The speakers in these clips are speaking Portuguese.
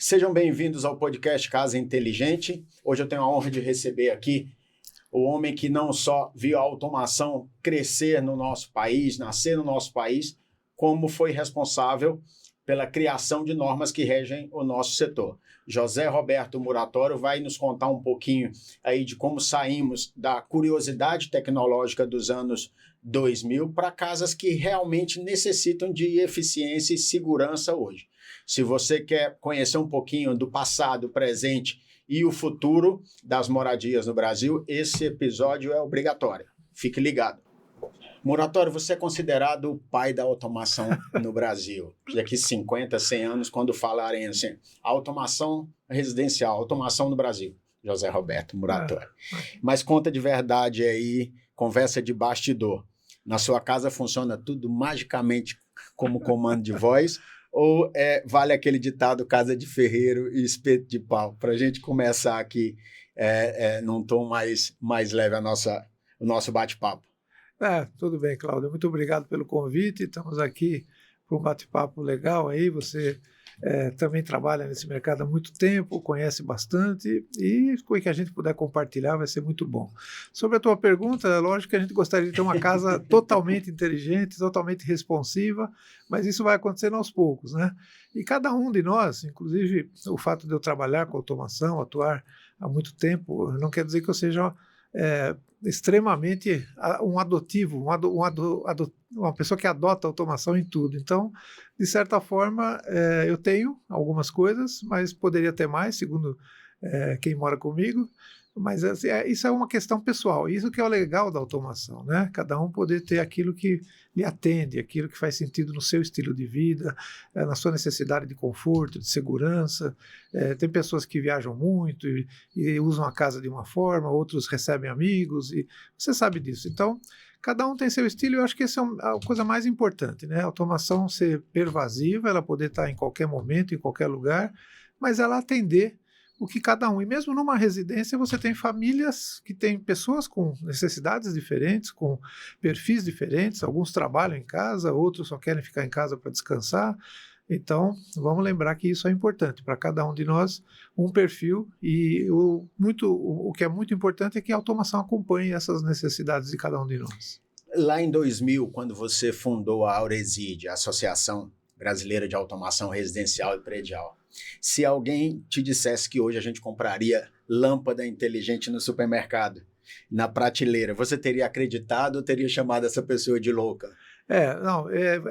Sejam bem-vindos ao podcast Casa Inteligente. Hoje eu tenho a honra de receber aqui o homem que não só viu a automação crescer no nosso país, nascer no nosso país, como foi responsável pela criação de normas que regem o nosso setor. José Roberto Muratório vai nos contar um pouquinho aí de como saímos da curiosidade tecnológica dos anos 2000 para casas que realmente necessitam de eficiência e segurança hoje. Se você quer conhecer um pouquinho do passado, presente e o futuro das moradias no Brasil, esse episódio é obrigatório. Fique ligado. Muratório, você é considerado o pai da automação no Brasil. Daqui 50, 100 anos, quando falarem assim, automação residencial, automação no Brasil. José Roberto Muratório. Mas conta de verdade aí, conversa de bastidor. Na sua casa funciona tudo magicamente como comando de voz? Ou vale aquele ditado casa de ferreiro e espeto de pau? Para a gente começar aqui num tom mais leve o nosso bate-papo. Tudo bem, Cláudio. Muito obrigado pelo convite. Estamos aqui para um bate-papo legal aí. Você também trabalha nesse mercado há muito tempo, conhece bastante e o que a gente puder compartilhar vai ser muito bom. Sobre a tua pergunta, lógico que a gente gostaria de ter uma casa totalmente inteligente, totalmente responsiva, mas isso vai acontecendo aos poucos, né? E cada um de nós, inclusive o fato de eu trabalhar com automação, atuar há muito tempo, não quer dizer que eu seja extremamente um adotivo, uma pessoa que adota automação em tudo. Então, de certa forma, eu tenho algumas coisas, mas poderia ter mais, segundo quem mora comigo. Mas isso é uma questão pessoal. Isso que é o legal da automação, né? Cada um poder ter aquilo que lhe atende, aquilo que faz sentido no seu estilo de vida, na sua necessidade de conforto, de segurança. Tem pessoas que viajam muito e usam a casa de uma forma, outros recebem amigos, e você sabe disso. Então, cada um tem seu estilo e eu acho que essa é a coisa mais importante, né? A automação ser pervasiva, ela poder estar em qualquer momento, em qualquer lugar, mas ela atender o que cada um. E mesmo numa residência você tem famílias que têm pessoas com necessidades diferentes, com perfis diferentes, alguns trabalham em casa, outros só querem ficar em casa para descansar. Então, vamos lembrar que isso é importante para cada um de nós, um perfil, e o que é muito importante é que a automação acompanhe essas necessidades de cada um de nós. Lá em 2000, quando você fundou a Aureside, a Associação Brasileira de Automação Residencial e Predial, se alguém te dissesse que hoje a gente compraria lâmpada inteligente no supermercado, na prateleira, você teria acreditado ou teria chamado essa pessoa de louca?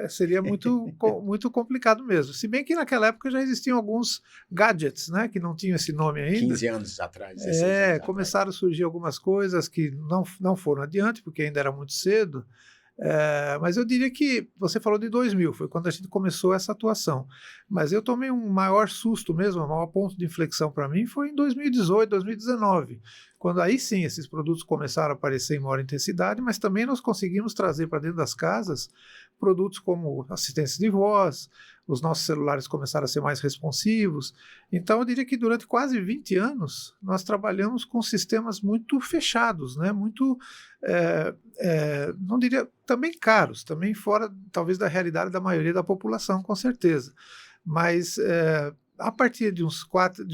Seria muito complicado mesmo. Se bem que naquela época já existiam alguns gadgets, né, que não tinham esse nome ainda. 15 anos atrás. 16 anos começaram a surgir algumas coisas que não foram adiante, porque ainda era muito cedo. Mas eu diria que você falou de 2000, foi quando a gente começou essa atuação, mas eu tomei um maior susto mesmo, um maior ponto de inflexão para mim foi em 2018, 2019, quando aí sim esses produtos começaram a aparecer em maior intensidade, mas também nós conseguimos trazer para dentro das casas produtos como assistência de voz, os nossos celulares começaram a ser mais responsivos. Então eu diria que durante quase 20 anos nós trabalhamos com sistemas muito fechados, né? Muito, não diria, também caros, também fora talvez da realidade da maioria da população, com certeza. Mas a partir de uns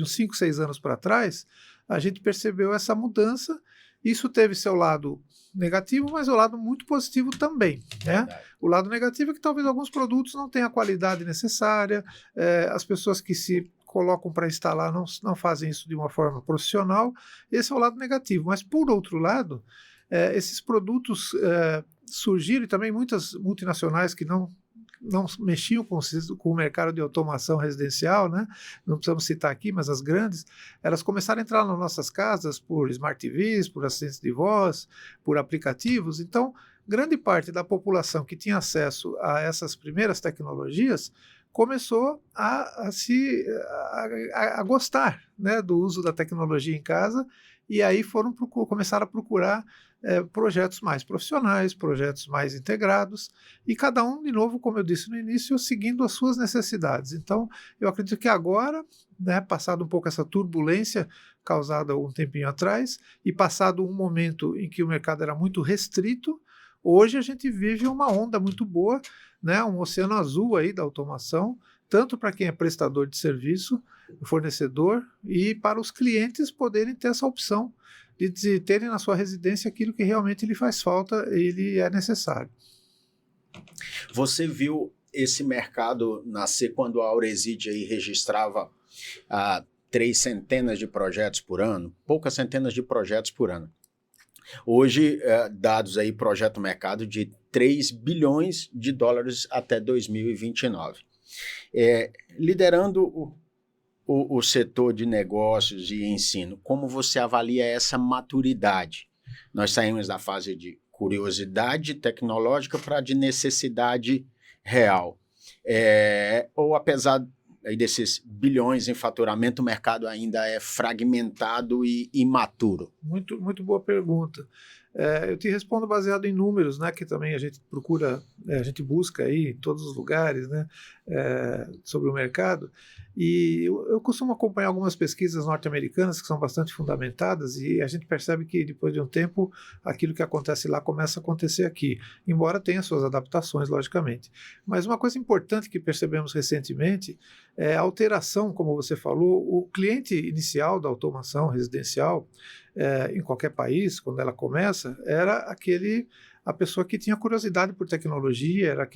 5, 6 anos para trás, a gente percebeu essa mudança. Isso teve seu lado negativo, mas o lado muito positivo também, né? O lado negativo é que talvez alguns produtos não tenham a qualidade necessária, as pessoas que se colocam para instalar não fazem isso de uma forma profissional. Esse é o lado negativo. Mas, por outro lado, esses produtos surgiram, e também muitas multinacionais que não mexiam com o mercado de automação residencial, né? Não precisamos citar aqui, mas as grandes, elas começaram a entrar nas nossas casas por Smart TVs, por assistentes de voz, por aplicativos. Então, grande parte da população que tinha acesso a essas primeiras tecnologias começou a gostar, né, do uso da tecnologia em casa, e aí começaram a procurar projetos mais profissionais, projetos mais integrados, e cada um, de novo, como eu disse no início, seguindo as suas necessidades. Então, eu acredito que agora, né, passado um pouco essa turbulência causada um tempinho atrás, e passado um momento em que o mercado era muito restrito, hoje a gente vive uma onda muito boa, né, um oceano azul aí da automação, tanto para quem é prestador de serviço, fornecedor, e para os clientes poderem ter essa opção de terem na sua residência aquilo que realmente lhe faz falta e lhe é necessário. Você viu esse mercado nascer quando a Aureside aí registrava 3 centenas de projetos por ano, poucas centenas de projetos por ano. Hoje, dados aí, projeto mercado de 3 bilhões de dólares até 2029. Liderando o setor de negócios e ensino, como você avalia essa maturidade? Nós saímos da fase de curiosidade tecnológica para de necessidade real. Ou apesar desses bilhões em faturamento, o mercado ainda é fragmentado e imaturo? Muito, muito boa pergunta. Eu te respondo baseado em números, né, que também a gente procura, a gente busca aí em todos os lugares, né, sobre o mercado. E eu costumo acompanhar algumas pesquisas norte-americanas que são bastante fundamentadas e a gente percebe que depois de um tempo aquilo que acontece lá começa a acontecer aqui, embora tenha suas adaptações, logicamente. Mas uma coisa importante que percebemos recentemente é a alteração, como você falou, o cliente inicial da automação residencial, em qualquer país, quando ela começa, era a pessoa que tinha curiosidade por tecnologia, era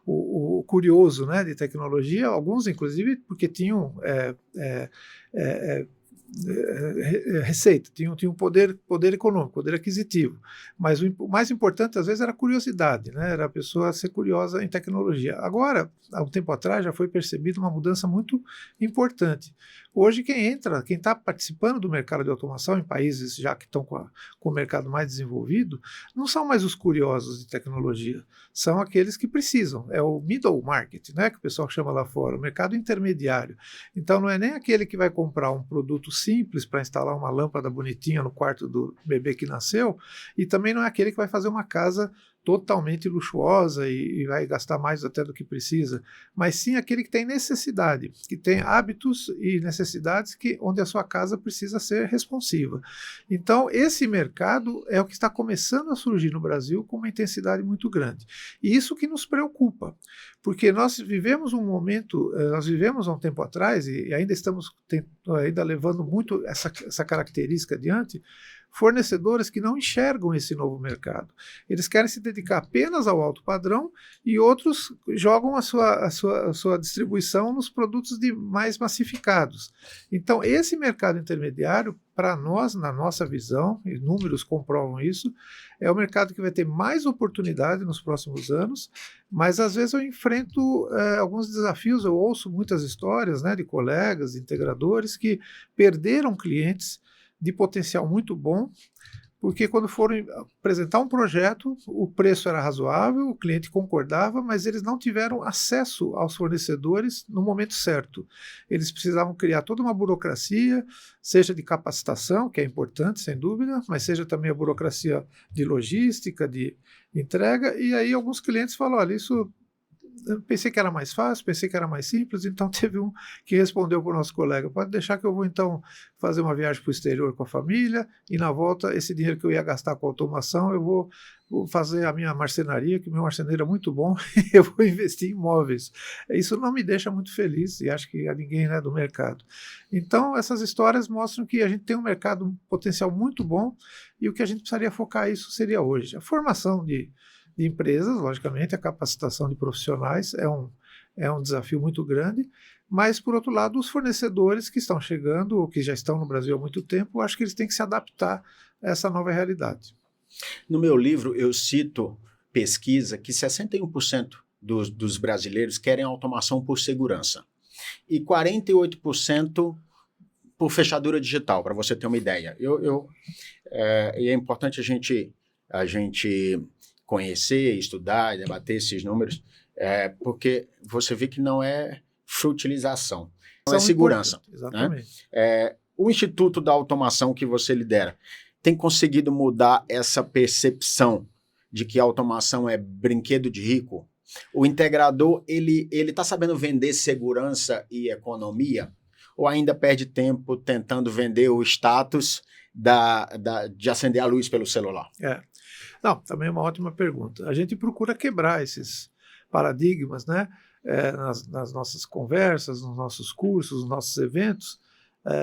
o curioso, né, de tecnologia, alguns inclusive porque tinham receita, tinham poder econômico, poder aquisitivo. Mas o mais importante, às vezes, era a curiosidade, né? Era a pessoa ser curiosa em tecnologia. Agora, há um tempo atrás, já foi percebida uma mudança muito importante. Hoje, quem está participando do mercado de automação em países já que estão com o mercado mais desenvolvido, não são mais os curiosos de tecnologia, são aqueles que precisam. É o middle market, né, que o pessoal chama lá fora, o mercado intermediário. Então, não é nem aquele que vai comprar um produto simples para instalar uma lâmpada bonitinha no quarto do bebê que nasceu, e também não é aquele que vai fazer uma casa totalmente luxuosa e vai gastar mais até do que precisa, mas sim aquele que tem necessidade, que tem hábitos e necessidades onde a sua casa precisa ser responsiva. Então, esse mercado é o que está começando a surgir no Brasil com uma intensidade muito grande. E isso que nos preocupa, porque nós vivemos um momento, nós vivemos há um tempo atrás, e ainda estamos ainda levando muito essa característica adiante, fornecedores que não enxergam esse novo mercado. Eles querem se dedicar apenas ao alto padrão e outros jogam a sua distribuição nos produtos mais massificados. Então, esse mercado intermediário, para nós, na nossa visão, e números comprovam isso, é o mercado que vai ter mais oportunidade nos próximos anos, mas às vezes eu enfrento alguns desafios, eu ouço muitas histórias, né, de colegas, de integradores que perderam clientes de potencial muito bom, porque quando foram apresentar um projeto, o preço era razoável, o cliente concordava, mas eles não tiveram acesso aos fornecedores no momento certo. Eles precisavam criar toda uma burocracia, seja de capacitação, que é importante, sem dúvida, mas seja também a burocracia de logística, de entrega, e aí alguns clientes falam, olha, isso... Eu pensei que era mais fácil, pensei que era mais simples, então teve um que respondeu para o nosso colega, pode deixar que eu vou então fazer uma viagem para o exterior com a família e na volta esse dinheiro que eu ia gastar com automação eu vou fazer a minha marcenaria, que o meu marceneiro é muito bom, e eu vou investir em imóveis. Isso não me deixa muito feliz e acho que a ninguém, né, do mercado. Então essas histórias mostram que a gente tem um mercado um potencial muito bom e o que a gente precisaria focar isso seria hoje. A formação de empresas, logicamente, a capacitação de profissionais é um desafio muito grande, mas, por outro lado, os fornecedores que estão chegando, ou que já estão no Brasil há muito tempo, acho que eles têm que se adaptar a essa nova realidade. No meu livro, eu cito pesquisa que 61% dos brasileiros querem automação por segurança e 48% por fechadura digital, para você ter uma ideia. E é importante a gente conhecer, estudar e debater esses números, porque você vê que não é frutilização, não é segurança. Exatamente. Né? O Instituto da Automação que você lidera tem conseguido mudar essa percepção de que a automação é brinquedo de rico? O integrador, ele está sabendo vender segurança e economia? Ou ainda perde tempo tentando vender o status de acender a luz pelo celular? Não, também é uma ótima pergunta. A gente procura quebrar esses paradigmas, né? nas nossas conversas, nos nossos cursos, nos nossos eventos.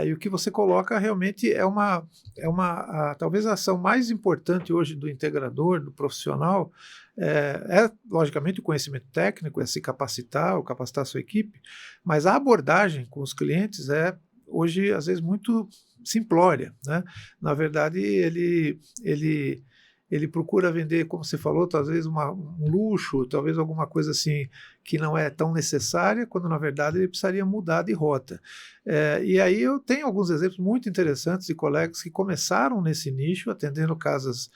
E o que você coloca realmente talvez a ação mais importante hoje do integrador, do profissional, logicamente o conhecimento técnico, é se capacitar, ou capacitar a sua equipe, mas a abordagem com os clientes é hoje às vezes muito simplória, né? Na verdade, ele procura vender, como você falou, talvez um luxo, talvez alguma coisa assim que não é tão necessária, quando na verdade ele precisaria mudar de rota. E aí eu tenho alguns exemplos muito interessantes de colegas que começaram nesse nicho, atendendo casas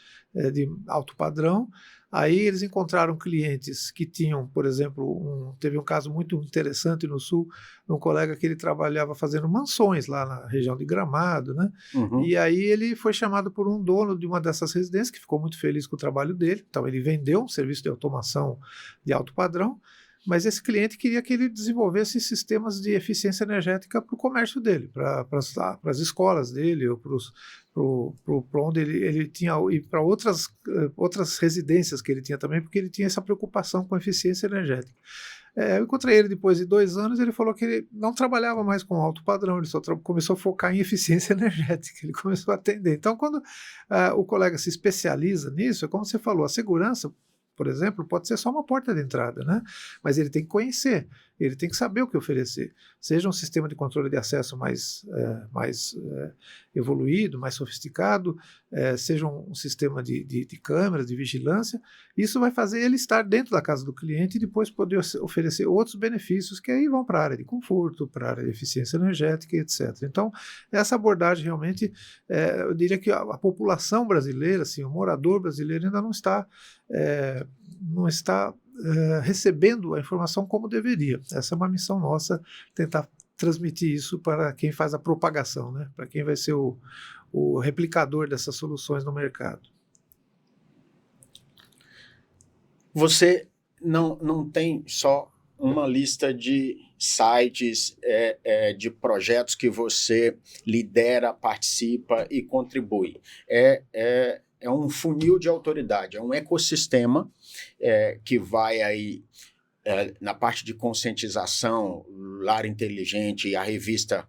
de alto padrão. Aí eles encontraram clientes que tinham, por exemplo, teve um caso muito interessante no Sul, um colega que ele trabalhava fazendo mansões lá na região de Gramado, né? Uhum. E aí ele foi chamado por um dono de uma dessas residências, que ficou muito feliz com o trabalho dele, então ele vendeu um serviço de automação de alto padrão, mas esse cliente queria que ele desenvolvesse sistemas de eficiência energética para o comércio dele, para as escolas dele, ou para onde ele tinha, e para outras residências que ele tinha também, porque ele tinha essa preocupação com a eficiência energética. Eu encontrei ele depois de 2 anos, ele falou que ele não trabalhava mais com alto padrão, ele só começou a focar em eficiência energética, ele começou a atender. Então, quando o colega se especializa nisso, é como você falou, a segurança, por exemplo, pode ser só uma porta de entrada, né? Mas ele tem que conhecer, ele tem que saber o que oferecer. Seja um sistema de controle de acesso mais evoluído, mais sofisticado, seja um sistema de câmeras, de vigilância, isso vai fazer ele estar dentro da casa do cliente e depois poder oferecer outros benefícios que aí vão para a área de conforto, para a área de eficiência energética, etc. Então, essa abordagem realmente, eu diria que a população brasileira, assim, o morador brasileiro ainda não está recebendo a informação como deveria. Essa é uma missão nossa, tentar transmitir isso para quem faz a propagação, né? Para quem vai ser o replicador dessas soluções no mercado. Você não tem só uma lista de sites, de projetos que você lidera, participa e contribui. É um funil de autoridade, é um ecossistema que vai aí na parte de conscientização, Lar Inteligente e a revista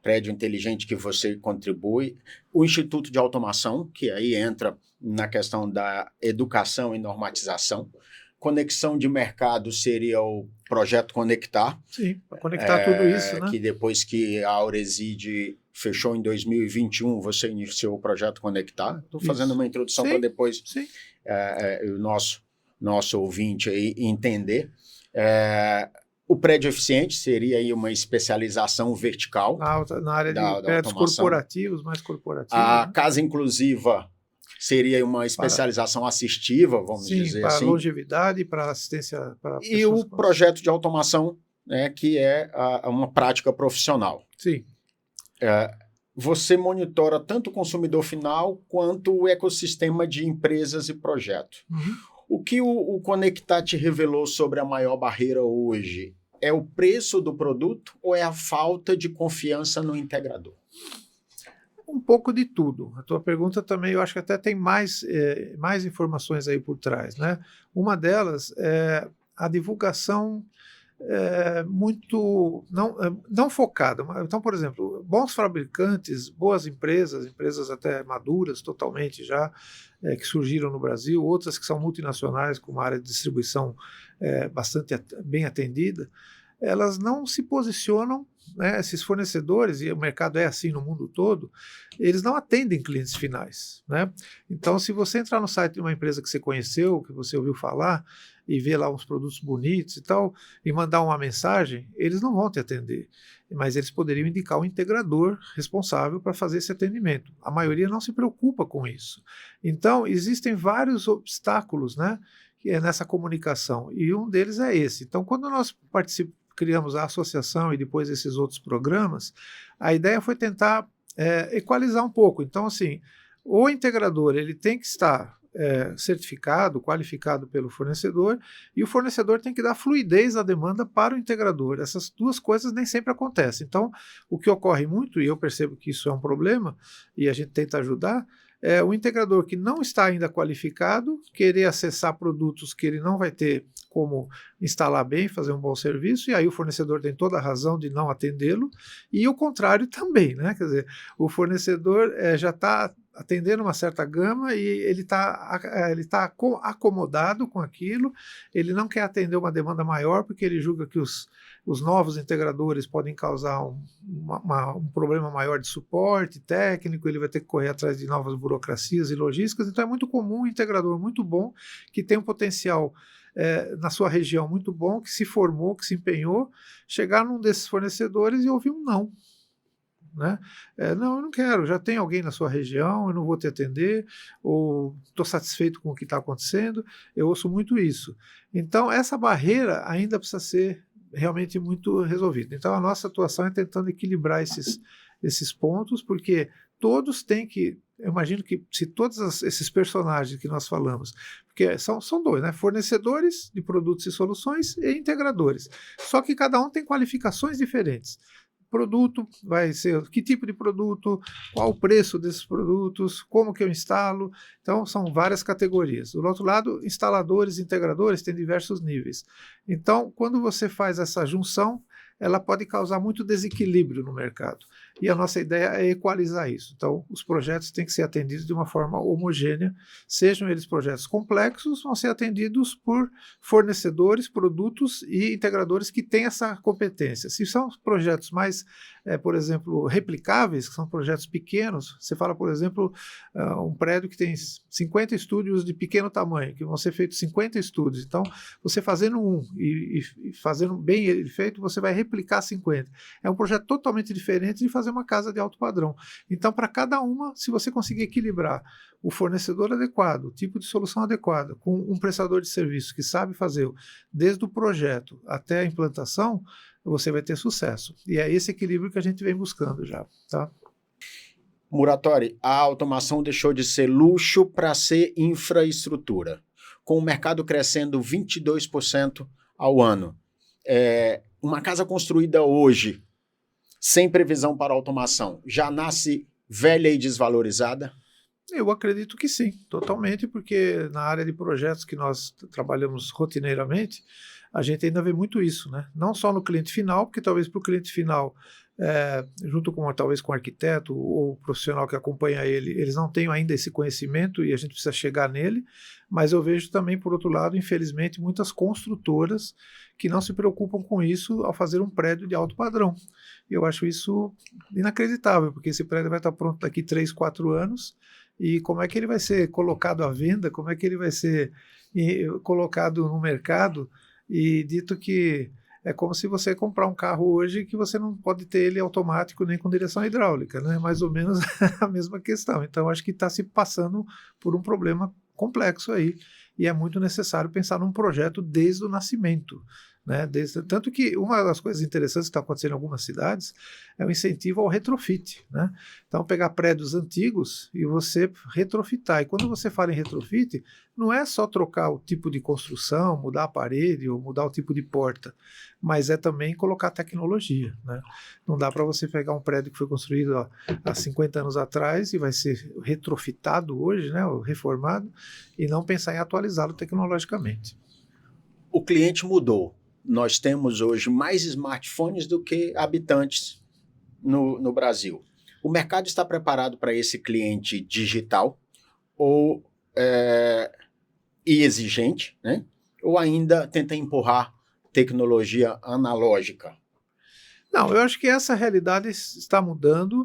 Prédio Inteligente que você contribui, o Instituto de Automação, que aí entra na questão da educação e normatização, conexão de mercado seria o Projeto Conectar. Sim, para conectar tudo isso, né? Que depois que a Aureside fechou em 2021, você iniciou o Projeto Conectar. Estou fazendo uma introdução para depois o nosso ouvinte aí entender. O prédio eficiente seria aí uma especialização vertical. Na área de prédios corporativos, mais corporativos. A casa inclusiva seria uma especialização assistiva, vamos dizer assim. Para longevidade, para assistência. E o projeto de automação, né, que é uma prática profissional. Sim. Você monitora tanto o consumidor final quanto o ecossistema de empresas e projetos. Uhum. O que o Conectar te revelou sobre a maior barreira hoje? É o preço do produto ou é a falta de confiança no integrador? Um pouco de tudo. A tua pergunta também, eu acho que até tem mais informações aí por trás, né? Uma delas é a divulgação muito não focada. Então, por exemplo, bons fabricantes, boas empresas até maduras totalmente já, que surgiram no Brasil, outras que são multinacionais com uma área de distribuição bastante bem atendida, elas não se posicionam, né, esses fornecedores, e o mercado é assim no mundo todo, eles não atendem clientes finais, né? Então, se você entrar no site de uma empresa que você conheceu, que você ouviu falar, e ver lá uns produtos bonitos e tal, e mandar uma mensagem, eles não vão te atender. Mas eles poderiam indicar um integrador responsável para fazer esse atendimento. A maioria não se preocupa com isso. Então, existem vários obstáculos, né, nessa comunicação, e um deles é esse. Então, quando nós criamos a associação e depois esses outros programas, a ideia foi tentar equalizar um pouco. Então, assim, o integrador ele tem que estar certificado, qualificado pelo fornecedor, e o fornecedor tem que dar fluidez à demanda para o integrador. Essas duas coisas nem sempre acontecem. Então, o que ocorre muito, e eu percebo que isso é um problema, e a gente tenta ajudar, o integrador que não está ainda qualificado querer acessar produtos que ele não vai ter como instalar bem, fazer um bom serviço, e aí o fornecedor tem toda a razão de não atendê-lo, e o contrário também, né? Quer dizer, o fornecedor já está atendendo uma certa gama e ele tá acomodado com aquilo, ele não quer atender uma demanda maior porque ele julga que os novos integradores podem causar um problema maior de suporte técnico, ele vai ter que correr atrás de novas burocracias e logísticas, então é muito comum um integrador muito bom, que tem um potencial na sua região muito bom, que se formou, que se empenhou, chegar num desses fornecedores e ouvir um não. Né? Não, eu não quero, já tem alguém na sua região, eu não vou te atender, ou estou satisfeito com o que está acontecendo, eu ouço muito isso. Então, essa barreira ainda precisa ser realmente muito resolvida. Então, a nossa atuação é tentando equilibrar esses pontos, porque todos têm que, eu imagino que se todos esses personagens que nós falamos, porque são dois, né? Fornecedores de produtos e soluções e integradores, só que cada um tem qualificações diferentes. Produto vai ser que tipo de produto, qual o preço desses produtos, como que eu instalo. Então, são várias categorias. Do outro lado, instaladores, integradores têm diversos níveis. Então, quando você faz essa junção, ela pode causar muito desequilíbrio no mercado. E a nossa ideia é equalizar isso. Então, os projetos têm que ser atendidos de uma forma homogênea, sejam eles projetos complexos, vão ser atendidos por fornecedores, produtos e integradores que têm essa competência. Se são projetos mais, por exemplo, replicáveis, que são projetos pequenos, você fala, por exemplo, um prédio que tem 50 estúdios de pequeno tamanho, que vão ser feitos 50 estúdios. Então, você fazendo um e fazendo bem ele feito, você vai replicar 50. É um projeto totalmente diferente de fazer uma casa de alto padrão. Então, para cada uma, se você conseguir equilibrar o fornecedor adequado, o tipo de solução adequada, com um prestador de serviço que sabe fazer desde o projeto até a implantação, você vai ter sucesso. E é esse equilíbrio que a gente vem buscando já, tá? Muratori, a automação deixou de ser luxo para ser infraestrutura. Com o mercado crescendo 22% ao ano. Uma casa construída hoje, sem previsão para automação, já nasce velha e desvalorizada? Eu acredito que sim, totalmente, porque na área de projetos que nós trabalhamos rotineiramente, a gente ainda vê muito isso, né? Não só no cliente final, porque talvez para o cliente final, junto com talvez com o arquiteto ou o profissional que acompanha ele, eles não tenham ainda esse conhecimento e a gente precisa chegar nele, mas eu vejo também, por outro lado, infelizmente, muitas construtoras que não se preocupam com isso ao fazer um prédio de alto padrão. Eu acho isso inacreditável, porque esse prédio vai estar pronto daqui 3, 4 anos, e como é que ele vai ser colocado à venda, como é que ele vai ser colocado no mercado, e dito que é como se você comprar um carro hoje que você não pode ter ele automático nem com direção hidráulica, né? Mais ou menos a mesma questão. Então, acho que está se passando por um problema complexo aí, e é muito necessário pensar num projeto desde o nascimento. Né? Tanto que uma das coisas interessantes que está acontecendo em algumas cidades é o incentivo ao retrofit. Né? Então, pegar prédios antigos e você retrofitar. E quando você fala em retrofit, não é só trocar o tipo de construção, mudar a parede ou mudar o tipo de porta, mas é também colocar tecnologia. Né? Não dá para você pegar um prédio que foi construído há 50 anos atrás e vai ser retrofitado hoje, né, ou reformado, e não pensar em atualizá-lo tecnologicamente. O cliente mudou. Nós temos hoje mais smartphones do que habitantes no Brasil. O mercado está preparado para esse cliente digital e exigente, né? Ou ainda tenta empurrar tecnologia analógica? Não, eu acho que essa realidade está mudando.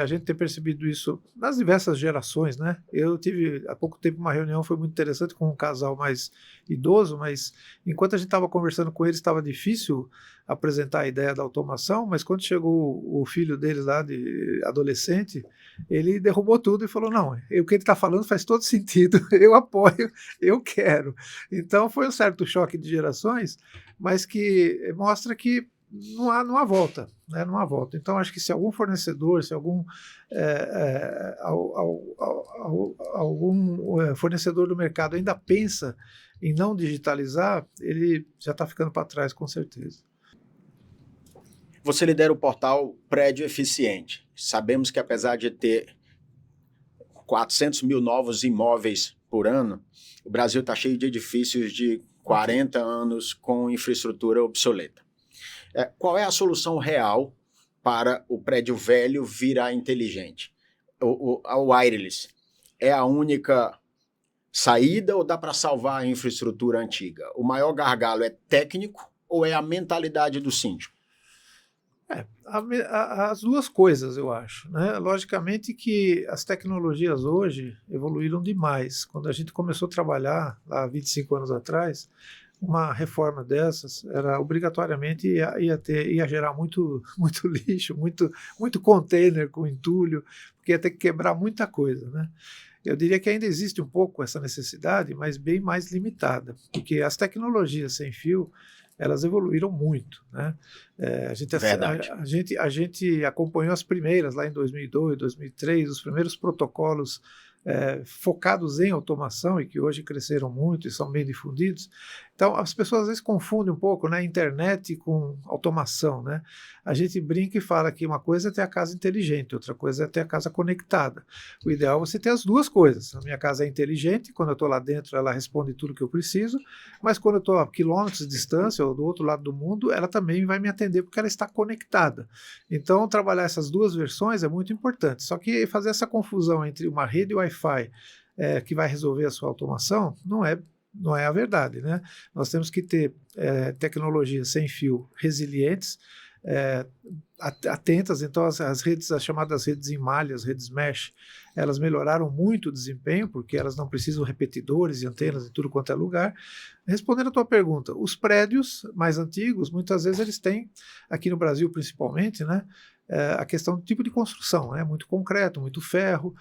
A gente tem percebido isso nas diversas gerações, né? Eu tive há pouco tempo uma reunião, foi muito interessante, com um casal mais idoso, mas enquanto a gente estava conversando com eles, estava difícil apresentar a ideia da automação, mas quando chegou o filho deles lá, de adolescente, ele derrubou tudo e falou, não, o que ele está falando faz todo sentido, eu apoio, eu quero. Então foi um certo choque de gerações, mas que mostra que não há volta, né? Não há volta. Então, acho que se algum fornecedor, se algum fornecedor do mercado ainda pensa em não digitalizar, ele já está ficando para trás, com certeza. Você lidera o portal Prédio Eficiente. Sabemos que, apesar de ter 400 mil novos imóveis por ano, o Brasil está cheio de edifícios de 40 anos com infraestrutura obsoleta. Qual é a solução real para o prédio velho virar inteligente? O wireless é a única saída ou dá para salvar a infraestrutura antiga? O maior gargalo é técnico ou é a mentalidade do síndico? As duas coisas, eu acho, né? Logicamente que as tecnologias hoje evoluíram demais. Quando a gente começou a trabalhar, há 25 anos atrás, uma reforma dessas era obrigatoriamente ia gerar muito lixo, muito container com entulho, porque ia ter que quebrar muita coisa, né? Eu diria que ainda existe um pouco essa necessidade, mas bem mais limitada, porque as tecnologias sem fio elas evoluíram muito, né? A gente acompanhou as primeiras lá em 2002, 2003, os primeiros protocolos focados em automação e que hoje cresceram muito e são bem difundidos. Então, as pessoas às vezes confundem um pouco, né, internet com automação, né? A gente brinca e fala que uma coisa é ter a casa inteligente, outra coisa é ter a casa conectada. O ideal é você ter as duas coisas. A minha casa é inteligente, quando eu estou lá dentro ela responde tudo que eu preciso, mas quando eu estou a quilômetros de distância ou do outro lado do mundo, ela também vai me atender porque ela está conectada. Então, trabalhar essas duas versões é muito importante. Só que fazer essa confusão entre uma rede Wi-Fi que vai resolver a sua automação não é a verdade, né? Nós temos que ter tecnologias sem fio resilientes, atentas. Então as chamadas redes em malha, as redes mesh, elas melhoraram muito o desempenho, porque elas não precisam repetidores e antenas em tudo quanto é lugar. Respondendo a tua pergunta, os prédios mais antigos, muitas vezes eles têm, aqui no Brasil principalmente, né, a questão do tipo de construção, né, muito concreto, muito ferro.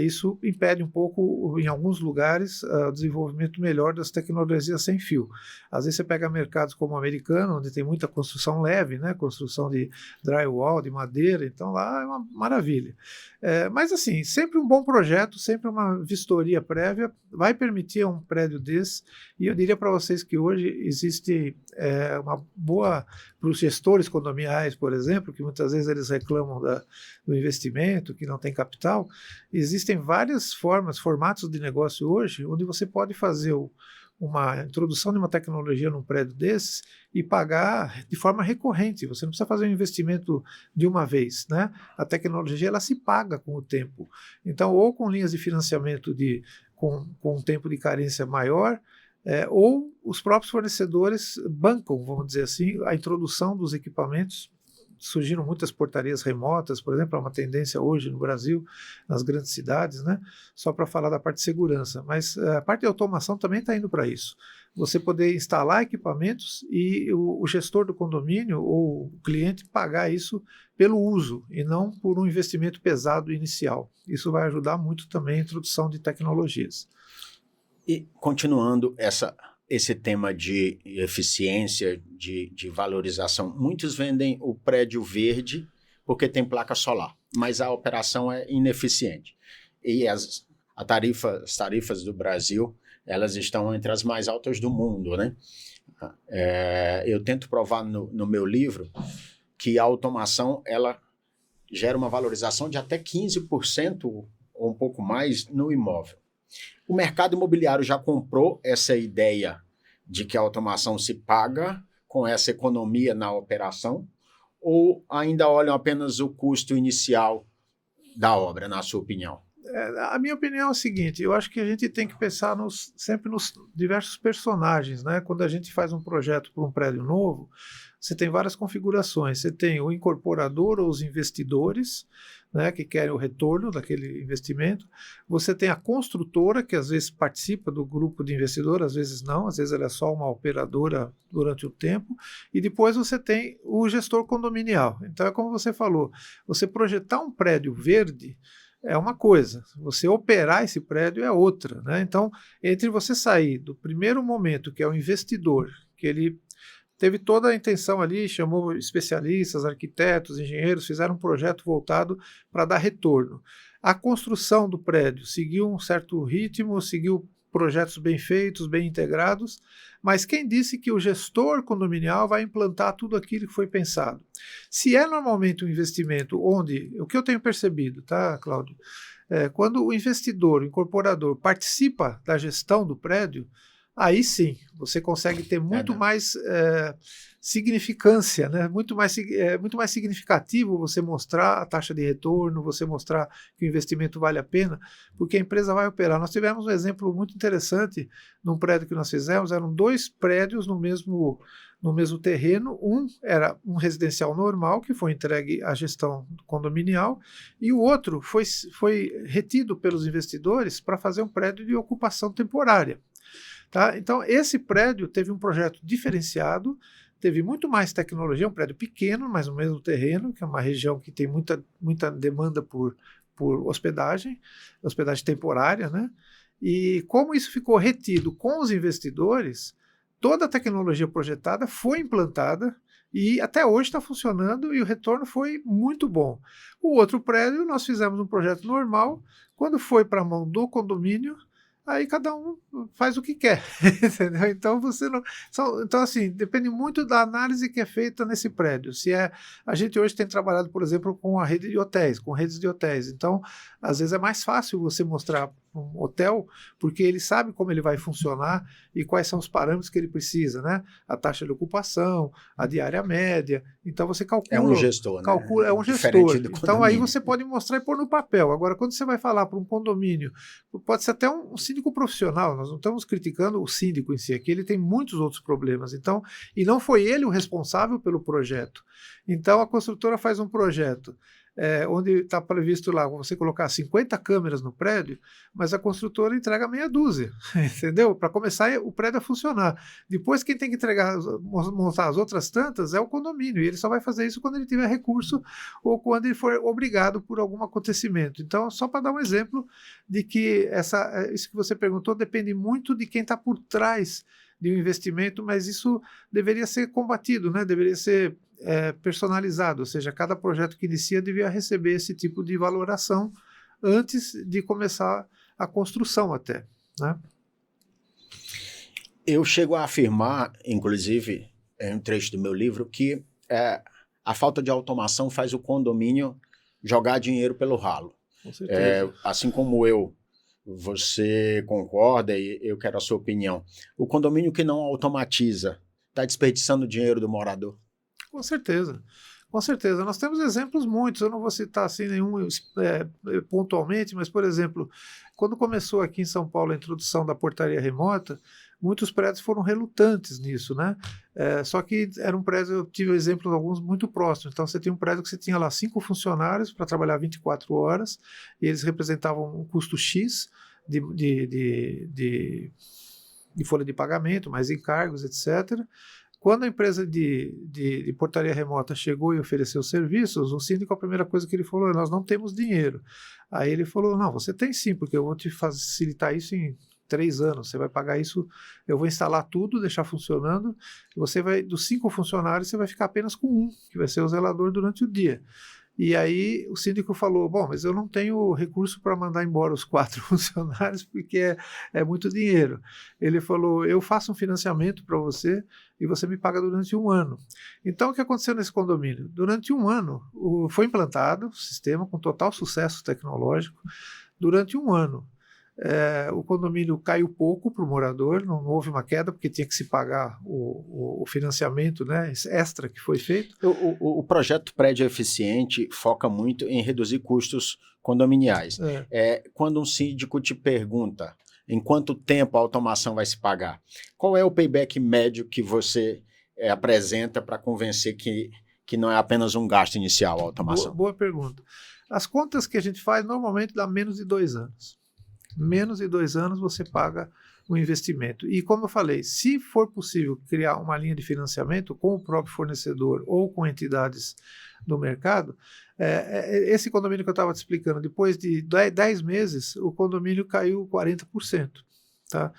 Isso impede um pouco, em alguns lugares, o desenvolvimento melhor das tecnologias sem fio. Às vezes você pega mercados como o americano, onde tem muita construção leve, né, construção de drywall, de madeira, então lá é uma maravilha. Mas assim, sempre um bom projeto, sempre uma vistoria prévia vai permitir um prédio desse, e eu diria para vocês que hoje existe uma boa, para os gestores condominiais, por exemplo, que muitas vezes eles reclamam do investimento, que não tem capital, existem várias formatos de negócio hoje, onde você pode fazer uma introdução de uma tecnologia num prédio desses e pagar de forma recorrente. Você não precisa fazer um investimento de uma vez, né? A tecnologia ela se paga com o tempo. Então, ou com linhas de financiamento com um tempo de carência maior, ou os próprios fornecedores bancam, vamos dizer assim, a introdução dos equipamentos. Surgiram muitas portarias remotas, por exemplo, é uma tendência hoje no Brasil, nas grandes cidades, né? Só para falar da parte de segurança. Mas a parte de automação também está indo para isso. Você poder instalar equipamentos e o gestor do condomínio ou o cliente pagar isso pelo uso e não por um investimento pesado inicial. Isso vai ajudar muito também a introdução de tecnologias. E continuando esse tema de eficiência, de valorização, muitos vendem o prédio verde porque tem placa solar, mas a operação é ineficiente. E as tarifas do Brasil, elas estão entre as mais altas do mundo, né? Eu tento provar no meu livro que a automação ela gera uma valorização de até 15% ou um pouco mais no imóvel. O mercado imobiliário já comprou essa ideia de que a automação se paga com essa economia na operação, ou ainda olham apenas o custo inicial da obra, na sua opinião? A minha opinião é o seguinte, eu acho que a gente tem que pensar sempre nos diversos personagens, né? Quando a gente faz um projeto para um prédio novo, você tem várias configurações. Você tem o incorporador ou os investidores, né, que querem o retorno daquele investimento. Você tem a construtora, que às vezes participa do grupo de investidor, às vezes não, às vezes ela é só uma operadora durante o tempo. E depois você tem o gestor condominial. Então é como você falou, você projetar um prédio verde é uma coisa, você operar esse prédio é outra, né? Então, entre você sair do primeiro momento, que é o investidor, que ele teve toda a intenção ali, chamou especialistas, arquitetos, engenheiros, fizeram um projeto voltado para dar retorno. A construção do prédio seguiu um certo ritmo, seguiu projetos bem feitos, bem integrados, mas quem disse que o gestor condominial vai implantar tudo aquilo que foi pensado? Se é normalmente um investimento onde, o que eu tenho percebido, tá, Cláudio? Quando o investidor, o incorporador, participa da gestão do prédio, aí sim, você consegue ter muito mais significância, né? Muito mais significativo você mostrar a taxa de retorno, você mostrar que o investimento vale a pena, porque a empresa vai operar. Nós tivemos um exemplo muito interessante num prédio que nós fizemos, eram 2 prédios no mesmo terreno. Um era um residencial normal, que foi entregue à gestão condominial, e o outro foi retido pelos investidores para fazer um prédio de ocupação temporária. Tá? Então, esse prédio teve um projeto diferenciado, teve muito mais tecnologia, um prédio pequeno, mas no mesmo terreno, que é uma região que tem muita demanda por hospedagem temporária, né? E como isso ficou retido com os investidores, toda a tecnologia projetada foi implantada e até hoje está funcionando e o retorno foi muito bom. O outro prédio, nós fizemos um projeto normal, quando foi para a mão do condomínio, aí cada um faz o que quer, entendeu? Então então assim, depende muito da análise que é feita nesse prédio. A gente hoje tem trabalhado, por exemplo, com a rede de hotéis, com redes de hotéis. Então, às vezes é mais fácil você mostrar um hotel, porque ele sabe como ele vai funcionar e quais são os parâmetros que ele precisa, né? A taxa de ocupação, a diária média. Então você calcula. É um gestor, né? É um gestor. Então aí você pode mostrar e pôr no papel. Agora, quando você vai falar para um condomínio, pode ser até um síndico profissional, nós não estamos criticando o síndico em si, aqui ele tem muitos outros problemas. Então, e não foi ele o responsável pelo projeto. Então a construtora faz um projeto onde está previsto lá você colocar 50 câmeras no prédio, mas a construtora entrega meia dúzia, entendeu? Para começar o prédio a funcionar. Depois quem tem que montar as outras tantas é o condomínio, e ele só vai fazer isso quando ele tiver recurso ou quando ele for obrigado por algum acontecimento. Então, só para dar um exemplo de que isso que você perguntou depende muito de quem está por trás de um investimento, mas isso deveria ser combatido, né? Deveria ser personalizado, ou seja, cada projeto que inicia devia receber esse tipo de valoração antes de começar a construção até, né? Eu chego a afirmar, inclusive, em um trecho do meu livro, que a falta de automação faz o condomínio jogar dinheiro pelo ralo. Com certeza. Assim como você concorda e eu quero a sua opinião. O condomínio que não automatiza está desperdiçando o dinheiro do morador? Com certeza. Com certeza. Nós temos exemplos muitos, eu não vou citar assim nenhum pontualmente, mas, por exemplo, quando começou aqui em São Paulo a introdução da portaria remota, muitos prédios foram relutantes nisso, né? Só que era um prédio, eu tive exemplos alguns muito próximos. Então, você tinha um prédio que você tinha lá 5 funcionários para trabalhar 24 horas, e eles representavam um custo X de folha de pagamento, mais encargos, etc. Quando a empresa de portaria remota chegou e ofereceu serviços, o síndico, a primeira coisa que ele falou, nós não temos dinheiro. Aí ele falou, não, você tem sim, porque eu vou te facilitar isso em 3 anos, você vai pagar isso, eu vou instalar tudo, deixar funcionando, e você vai, dos 5 funcionários, você vai ficar apenas com 1, que vai ser o zelador durante o dia. E aí o síndico falou, bom, mas eu não tenho recurso para mandar embora os 4 funcionários, porque é muito dinheiro. Ele falou, eu faço um financiamento para você e você me paga durante 1 ano. Então, o que aconteceu nesse condomínio? Durante 1 ano, foi implantado o sistema com total sucesso tecnológico. Durante 1 ano, o condomínio caiu pouco para o morador, não houve uma queda, porque tinha que se pagar o financiamento, né, extra que foi feito. O projeto Prédio Eficiente foca muito em reduzir custos condominiais. Quando um síndico te pergunta em quanto tempo a automação vai se pagar, qual é o payback médio que você apresenta para convencer que não é apenas um gasto inicial a automação? Boa pergunta. As contas que a gente faz normalmente dá menos de 2 anos. Menos de 2 anos você paga o investimento. E como eu falei, se for possível criar uma linha de financiamento com o próprio fornecedor ou com entidades do mercado, esse condomínio que eu estava te explicando, depois de 10 meses, o condomínio caiu 40%. Tá?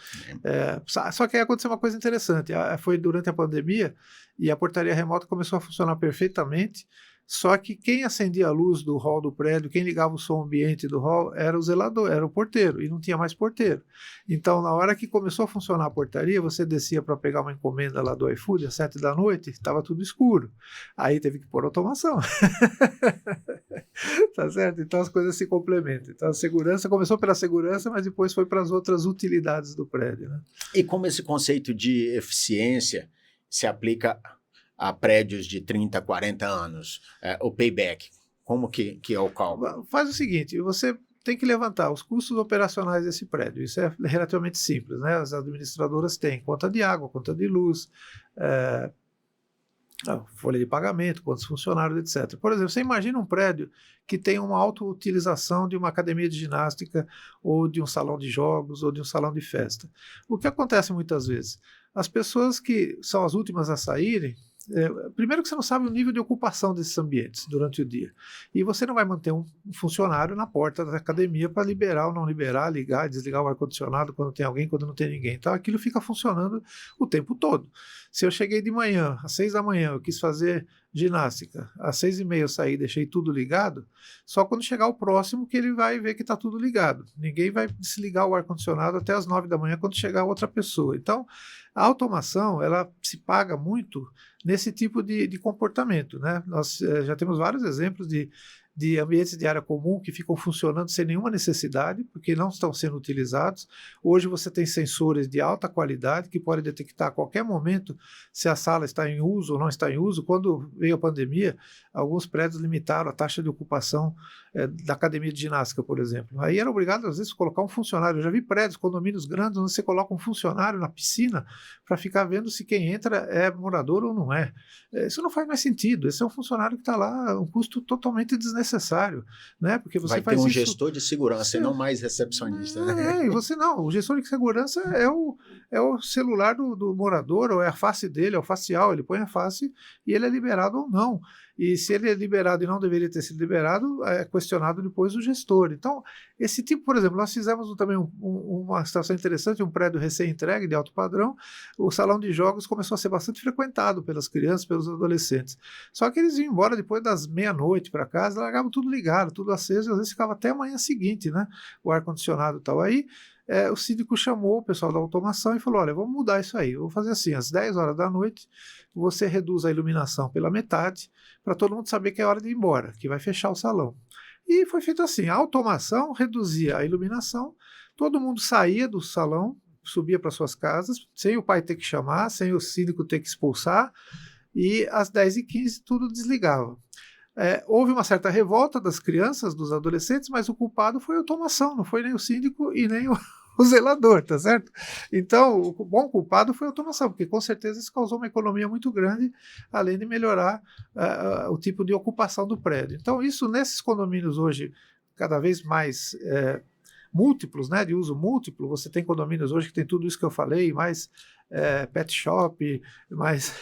Só que aí aconteceu uma coisa interessante, foi durante a pandemia e a portaria remota começou a funcionar perfeitamente, Só que quem acendia a luz do hall do prédio, quem ligava o som ambiente do hall, era o zelador, era o porteiro, e não tinha mais porteiro. Então, na hora que começou a funcionar a portaria, você descia para pegar uma encomenda lá do iFood às 7 da noite, estava tudo escuro. Aí teve que pôr automação. Tá certo? Então as coisas se complementam. Então a segurança começou pela segurança, mas depois foi para as outras utilidades do prédio, né? E como esse conceito de eficiência se aplica a prédios de 30, 40 anos, o payback, como que é o cálculo? Faz o seguinte, você tem que levantar os custos operacionais desse prédio. Isso é relativamente simples, né? As administradoras têm conta de água, conta de luz, folha de pagamento, quantos funcionários, etc. Por exemplo, você imagina um prédio que tem uma autoutilização de uma academia de ginástica, ou de um salão de jogos, ou de um salão de festa. O que acontece muitas vezes? As pessoas que são as últimas a saírem, primeiro que você não sabe o nível de ocupação desses ambientes durante o dia. E você não vai manter um funcionário na porta da academia para liberar ou não liberar, ligar e desligar o ar-condicionado quando tem alguém, quando não tem ninguém. Então aquilo fica funcionando o tempo todo. Se eu cheguei de manhã, às 6 da manhã, eu quis fazer ginástica, às 6h30 eu saí, deixei tudo ligado, só quando chegar o próximo que ele vai ver que está tudo ligado. Ninguém vai desligar o ar-condicionado até às 9 da manhã quando chegar outra pessoa. Então, a automação, ela se paga muito nesse tipo de comportamento, né? Nós já temos vários exemplos de ambientes de área comum que ficam funcionando sem nenhuma necessidade, porque não estão sendo utilizados. Hoje você tem sensores de alta qualidade que podem detectar a qualquer momento se a sala está em uso ou não está em uso. Quando veio a pandemia, alguns prédios limitaram a taxa de ocupação da academia de ginástica, por exemplo. Aí era obrigado, às vezes, a colocar um funcionário. Eu já vi prédios, condomínios grandes, onde você coloca um funcionário na piscina para ficar vendo se quem entra é morador ou não é. Isso não faz mais sentido. Esse é um funcionário que está lá, um custo totalmente desnecessário, né? Porque você vai faz ter um isso... gestor de segurança e não mais recepcionista, né? E você não. O gestor de segurança é o celular do morador, ou é a face dele, é o facial. Ele põe a face e ele é liberado ou não. E se ele é liberado e não deveria ter sido liberado, é questionado depois o gestor. Então, esse tipo, por exemplo, nós fizemos também uma situação interessante, um prédio recém-entregue de alto padrão. O salão de jogos começou a ser bastante frequentado pelas crianças, pelos adolescentes. Só que eles iam embora depois das meia-noite para casa, largavam tudo ligado, tudo aceso, e às vezes ficava até a manhã seguinte, né? O ar-condicionado e tal. Aí o síndico chamou o pessoal da automação e falou: olha, vamos mudar isso aí. Eu vou fazer assim, às 10 horas da noite, você reduz a iluminação pela metade, para todo mundo saber que é hora de ir embora, que vai fechar o salão. E foi feito assim, a automação reduzia a iluminação, todo mundo saía do salão, subia para suas casas, sem o pai ter que chamar, sem o síndico ter que expulsar, e às 10h15 tudo desligava. Houve uma certa revolta das crianças, dos adolescentes, mas o culpado foi a automação, não foi nem o síndico e nem o zelador, tá certo? Então, o bom culpado foi a automação, porque com certeza isso causou uma economia muito grande, além de melhorar o tipo de ocupação do prédio. Então, isso nesses condomínios hoje, cada vez mais múltiplos, né, de uso múltiplo, você tem condomínios hoje que tem tudo isso que eu falei, mais pet shop, mais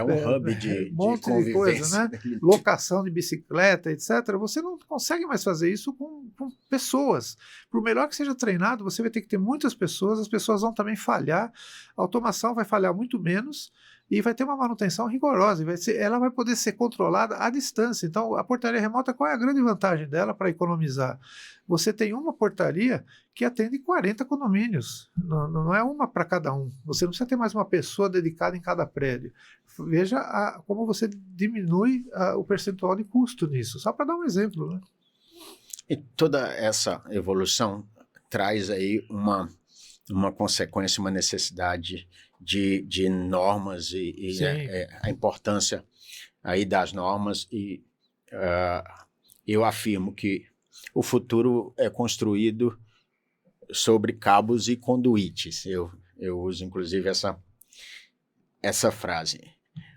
um hub de monte de coisa, né? Locação de bicicleta, etc. Você não consegue mais fazer isso com pessoas. Por melhor que seja treinado, você vai ter que ter muitas pessoas, as pessoas vão também falhar, a automação vai falhar muito menos e vai ter uma manutenção rigorosa, ela vai poder ser controlada à distância. Então, a portaria remota, qual é a grande vantagem dela para economizar? Você tem uma portaria que atende 40 condomínios, não é uma para cada um. Você não precisa ter mais uma pessoa dedicada em cada prédio. Veja como você diminui o percentual de custo nisso, só para dar um exemplo, né? E toda essa evolução traz aí uma consequência, uma necessidade de normas e a importância aí das normas, e eu afirmo que o futuro é construído sobre cabos e conduítes. Eu uso inclusive essa frase.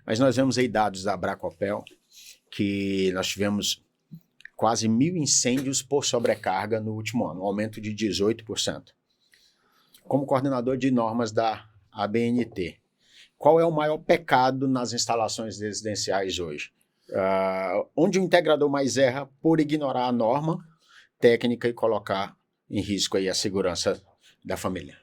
Mas nós vemos aí dados da Abracopel que nós tivemos quase 1.000 incêndios por sobrecarga no último ano, um aumento de 18%. Como coordenador de normas da ABNT, qual é o maior pecado nas instalações residenciais hoje? Onde o integrador mais erra por ignorar a norma técnica e colocar em risco aí a segurança da família?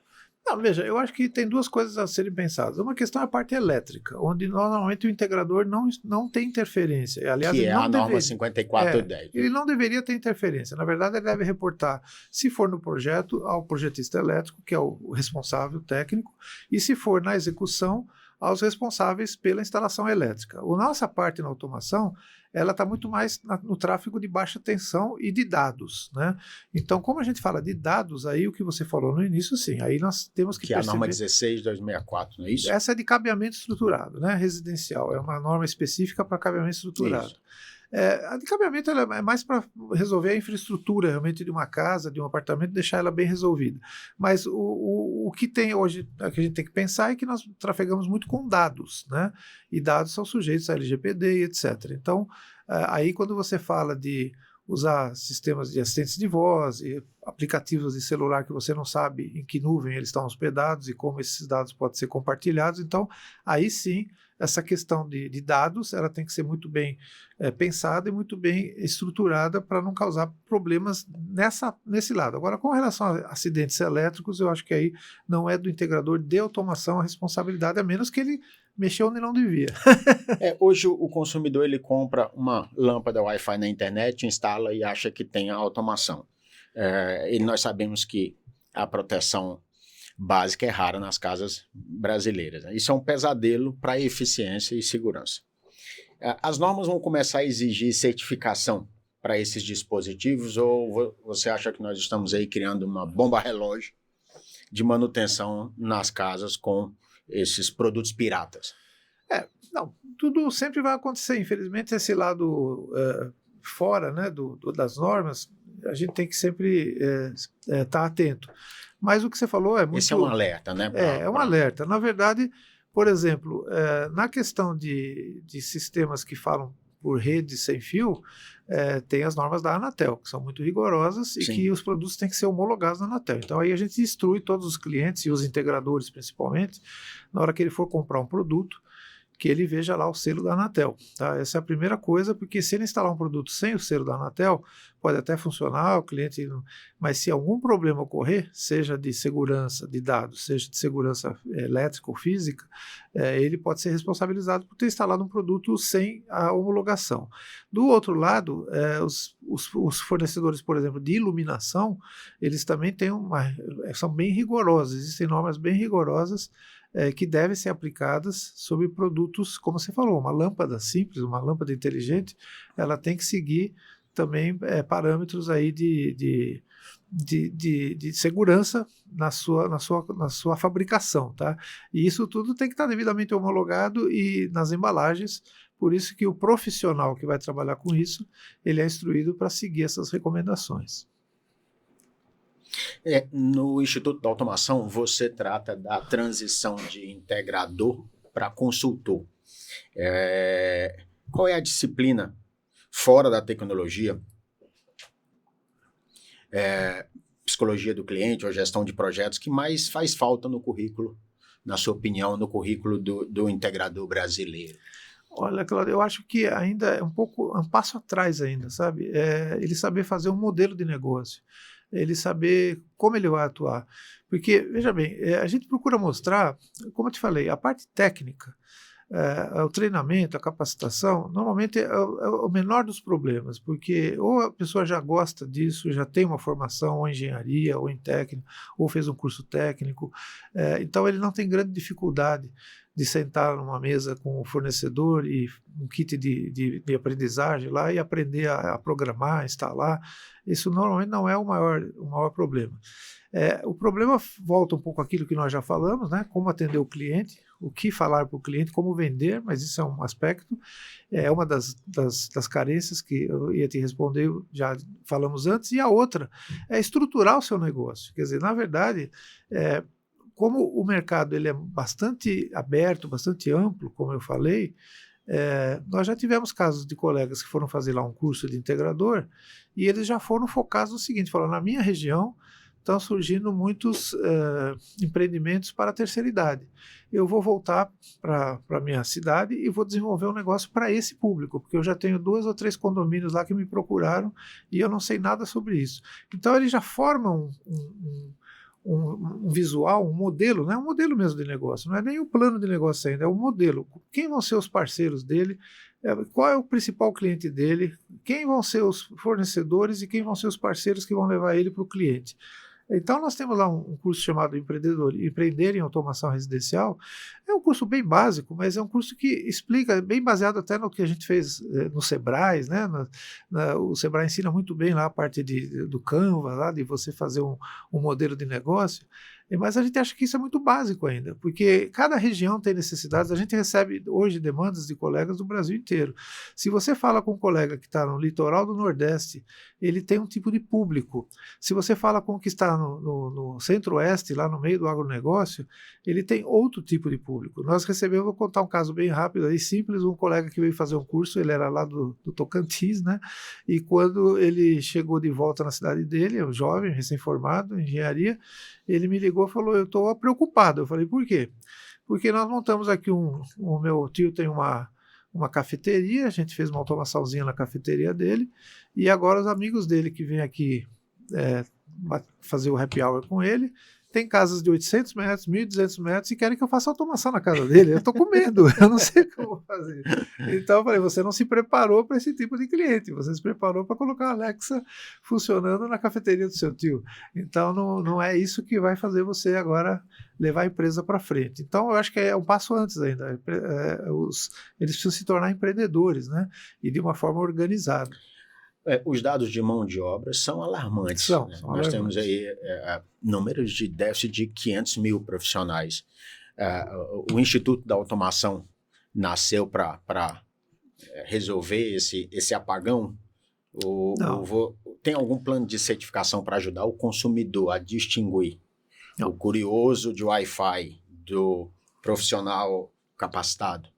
Não, veja, eu acho que tem duas coisas a serem pensadas. Uma questão é a parte elétrica, onde normalmente o integrador não tem interferência. Aliás, Que ele é não a norma deveria. 5410. Ele não deveria ter interferência. Na verdade, ele deve reportar, se for no projeto, ao projetista elétrico, que é o responsável técnico, e se for na execução, aos responsáveis pela instalação elétrica. A nossa parte na automação, ela está muito mais no tráfego de baixa tensão e de dados, né? Então, como a gente fala de dados, aí o que você falou no início, sim, aí nós temos que é a perceber... norma 16/2064, não é isso? Essa é de cabeamento estruturado, né? Residencial, é uma norma específica para cabeamento estruturado. Isso. A de cabeamento ela é mais para resolver a infraestrutura realmente de uma casa, de um apartamento, deixar ela bem resolvida. Mas o que tem hoje, o que a gente tem que pensar é que nós trafegamos muito com dados, né? E dados são sujeitos a LGPD e etc. Então, aí quando você fala de usar sistemas de assistentes de voz e aplicativos de celular que você não sabe em que nuvem eles estão hospedados e como esses dados podem ser compartilhados, então aí sim essa questão de dados ela tem que ser muito bem pensada e muito bem estruturada para não causar problemas nesse lado. Agora, com relação a acidentes elétricos, eu acho que aí não é do integrador de automação a responsabilidade, a menos que ele mexeu onde não devia. Hoje o consumidor ele compra uma lâmpada Wi-Fi na internet, instala e acha que tem a automação. E nós sabemos que a proteção básica é rara nas casas brasileiras, né? Isso é um pesadelo para eficiência e segurança. As normas vão começar a exigir certificação para esses dispositivos ou você acha que nós estamos aí criando uma bomba relógio de manutenção nas casas com esses produtos piratas? Não, tudo sempre vai acontecer. Infelizmente, esse lado fora, né, das normas, a gente tem que sempre estar atento. Mas o que você falou é muito... Esse é um alerta, né? É um alerta. Na verdade, por exemplo, na questão de sistemas que falam por rede sem fio, tem as normas da Anatel, que são muito rigorosas e que os produtos têm que ser homologados na Anatel. Então, aí a gente instrui todos os clientes e os integradores, principalmente, na hora que ele for comprar um produto, que ele veja lá o selo da Anatel. Tá? Essa é a primeira coisa, porque se ele instalar um produto sem o selo da Anatel, pode até funcionar, o cliente, mas se algum problema ocorrer, seja de segurança de dados, seja de segurança elétrica ou física, ele pode ser responsabilizado por ter instalado um produto sem a homologação. Do outro lado, os fornecedores, por exemplo, de iluminação, eles também têm são bem rigorosos, existem normas bem rigorosas que devem ser aplicadas sobre produtos, como você falou, uma lâmpada simples, uma lâmpada inteligente, ela tem que seguir também parâmetros aí de segurança na sua fabricação, tá? E isso tudo tem que estar devidamente homologado e nas embalagens, por isso que o profissional que vai trabalhar com isso, ele é instruído para seguir essas recomendações. No Instituto da Automação, você trata da transição de integrador para consultor. Qual é a disciplina fora da tecnologia, psicologia do cliente ou gestão de projetos, que mais faz falta no currículo, na sua opinião, no currículo do integrador brasileiro? Olha, Cláudio, eu acho que ainda é um passo atrás ainda, sabe? Ele saber fazer um modelo de negócio, ele saber como ele vai atuar. Porque, veja bem, a gente procura mostrar, como eu te falei, a parte técnica, o treinamento, a capacitação, normalmente é o menor dos problemas, porque ou a pessoa já gosta disso, já tem uma formação ou em engenharia, ou em técnico, ou fez um curso técnico, então ele não tem grande dificuldade de sentar numa mesa com o fornecedor e um kit de aprendizagem lá e aprender a programar, instalar. Isso normalmente não é o maior problema. O problema volta um pouco àquilo que nós já falamos, né? Como atender o cliente, o que falar para o cliente, como vender, mas isso é um aspecto, é uma das carências que eu ia te responder, já falamos antes, e a outra é estruturar o seu negócio. Quer dizer, na verdade, como o mercado ele é bastante aberto, bastante amplo, como eu falei, nós já tivemos casos de colegas que foram fazer lá um curso de integrador e eles já foram focados no seguinte, falaram, na minha região estão surgindo muitos empreendimentos para a terceira idade. Eu vou voltar para a minha cidade e vou desenvolver um negócio para esse público, porque eu já tenho 2 ou 3 condomínios lá que me procuraram e eu não sei nada sobre isso. Então, eles já formam um visual, um modelo, né? Um modelo mesmo de negócio, não é nem o plano de negócio ainda, é o modelo. Quem vão ser os parceiros dele, qual é o principal cliente dele, quem vão ser os fornecedores e quem vão ser os parceiros que vão levar ele para o cliente. Então, nós temos lá um curso chamado Empreender em Automação Residencial. É um curso bem básico, mas é um curso que explica, bem baseado até no que a gente fez no Sebrae, né? O Sebrae ensina muito bem lá a parte do Canva, lá, de você fazer um modelo de negócio. Mas a gente acha que isso é muito básico ainda, porque cada região tem necessidades. A gente recebe hoje demandas de colegas do Brasil inteiro. Se você fala com um colega que está no litoral do Nordeste, ele tem um tipo de público. Se você fala com o que está no Centro-Oeste, lá no meio do agronegócio, ele tem outro tipo de público. Nós recebemos, vou contar um caso bem rápido, aí, simples, um colega que veio fazer um curso, ele era lá do Tocantins, né? E quando ele chegou de volta na cidade dele, um jovem, recém-formado em engenharia, ele me ligou e falou, eu estou preocupado. Eu falei, por quê? Porque nós montamos aqui o meu tio tem uma cafeteria, a gente fez uma automaçãozinha na cafeteria dele, e agora os amigos dele que vêm aqui fazer o happy hour com ele, tem casas de 800 metros, 1.200 metros e querem que eu faça automação na casa dele. Eu estou com medo, eu não sei o que eu vou fazer. Então eu falei, você não se preparou para esse tipo de cliente, você se preparou para colocar a Alexa funcionando na cafeteria do seu tio. Então não é isso que vai fazer você agora levar a empresa para frente. Então eu acho que é um passo antes ainda. Eles precisam se tornar empreendedores, né? E de uma forma organizada. Os dados de mão de obra são alarmantes. Né? Nós temos aí números de déficit de 500 mil profissionais. O Instituto da Automação nasceu para resolver esse apagão? Tem algum plano de certificação para ajudar o consumidor a distinguir o curioso de Wi-Fi do profissional capacitado?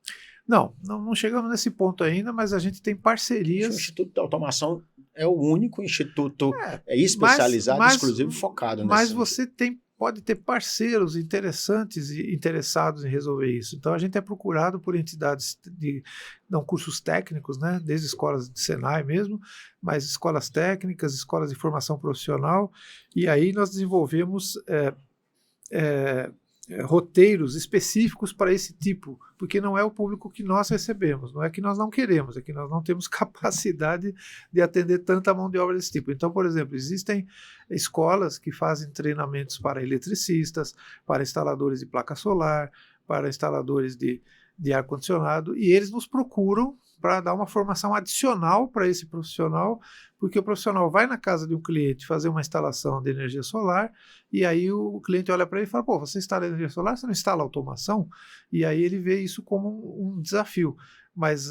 Não chegamos nesse ponto ainda, mas a gente tem parcerias. O Instituto da Automação é o único instituto especializado, exclusivo, focado nisso. Mas você pode ter parceiros interessantes e interessados em resolver isso. Então a gente é procurado por entidades que dão cursos técnicos, né? Desde escolas de Senai mesmo, mas escolas técnicas, escolas de formação profissional, e aí nós desenvolvemos roteiros específicos para esse tipo, porque não é o público que nós recebemos, não é que nós não queremos, é que nós não temos capacidade de atender tanta mão de obra desse tipo. Então, por exemplo, existem escolas que fazem treinamentos para eletricistas, para instaladores de placa solar, para instaladores de ar-condicionado, e eles nos procuram para dar uma formação adicional para esse profissional, porque o profissional vai na casa de um cliente fazer uma instalação de energia solar, e aí o cliente olha para ele e fala, você instala energia solar, você não instala automação? E aí ele vê isso como um desafio. Mas,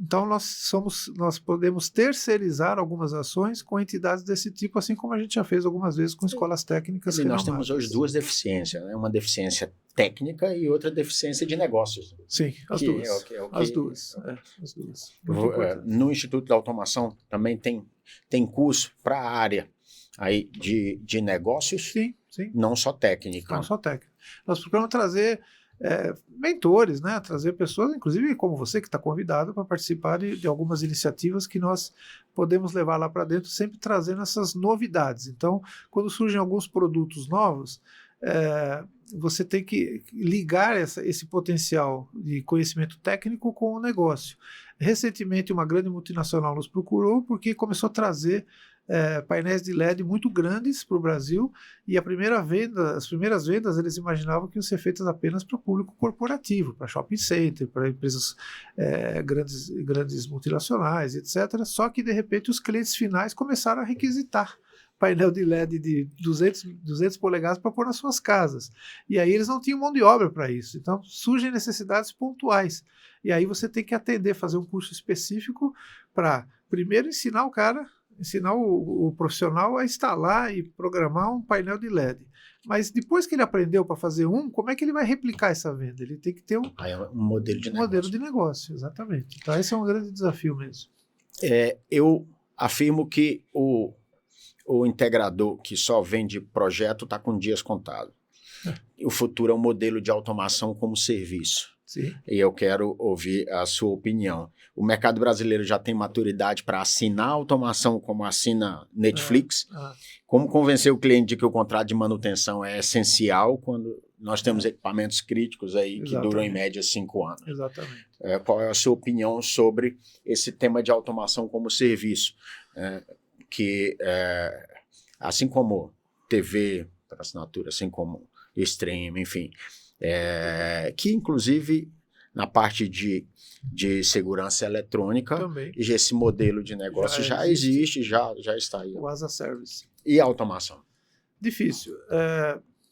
então nós podemos terceirizar algumas ações com entidades desse tipo, assim como a gente já fez algumas vezes com escolas técnicas. E nós temos hoje duas deficiências, né? Uma deficiência técnica e outra deficiência de negócios. Sim, as duas. As duas. No Instituto da Automação também tem curso para a área aí de negócios, sim. Não só técnica. Não só técnica. Nós procuramos trazer mentores, né? Trazer pessoas, inclusive como você, que está convidado para participar de algumas iniciativas que nós podemos levar lá para dentro, sempre trazendo essas novidades. Então, quando surgem alguns produtos novos, você tem que ligar esse potencial de conhecimento técnico com o negócio. Recentemente, uma grande multinacional nos procurou porque começou a trazer painéis de LED muito grandes para o Brasil, e as primeiras vendas eles imaginavam que iam ser feitas apenas para o público corporativo, para shopping center, para empresas grandes multinacionais, etc. Só que de repente os clientes finais começaram a requisitar painel de LED de 200 polegadas para pôr nas suas casas. E aí eles não tinham mão de obra para isso. Então surgem necessidades pontuais. E aí você tem que atender, fazer um curso específico para primeiro ensinar o profissional a instalar e programar um painel de LED. Mas depois que ele aprendeu para fazer como é que ele vai replicar essa venda? Ele tem que ter um modelo de negócio. Modelo de negócio, exatamente. Então esse é um grande desafio mesmo. Eu afirmo que o integrador que só vende projeto está com dias contados. O futuro é um modelo de automação como serviço. Sim. E eu quero ouvir a sua opinião. O mercado brasileiro já tem maturidade para assinar automação como assina Netflix? Como convencer o cliente de que o contrato de manutenção é essencial quando nós temos equipamentos críticos aí que duram em média 5 anos? Exatamente. Qual é a sua opinião sobre esse tema de automação como serviço? Assim como TV para assinatura, assim como stream, enfim, que inclusive na parte de segurança eletrônica, também. esse modelo de negócio já existe, já está aí. O as a service. E a automação? Difícil.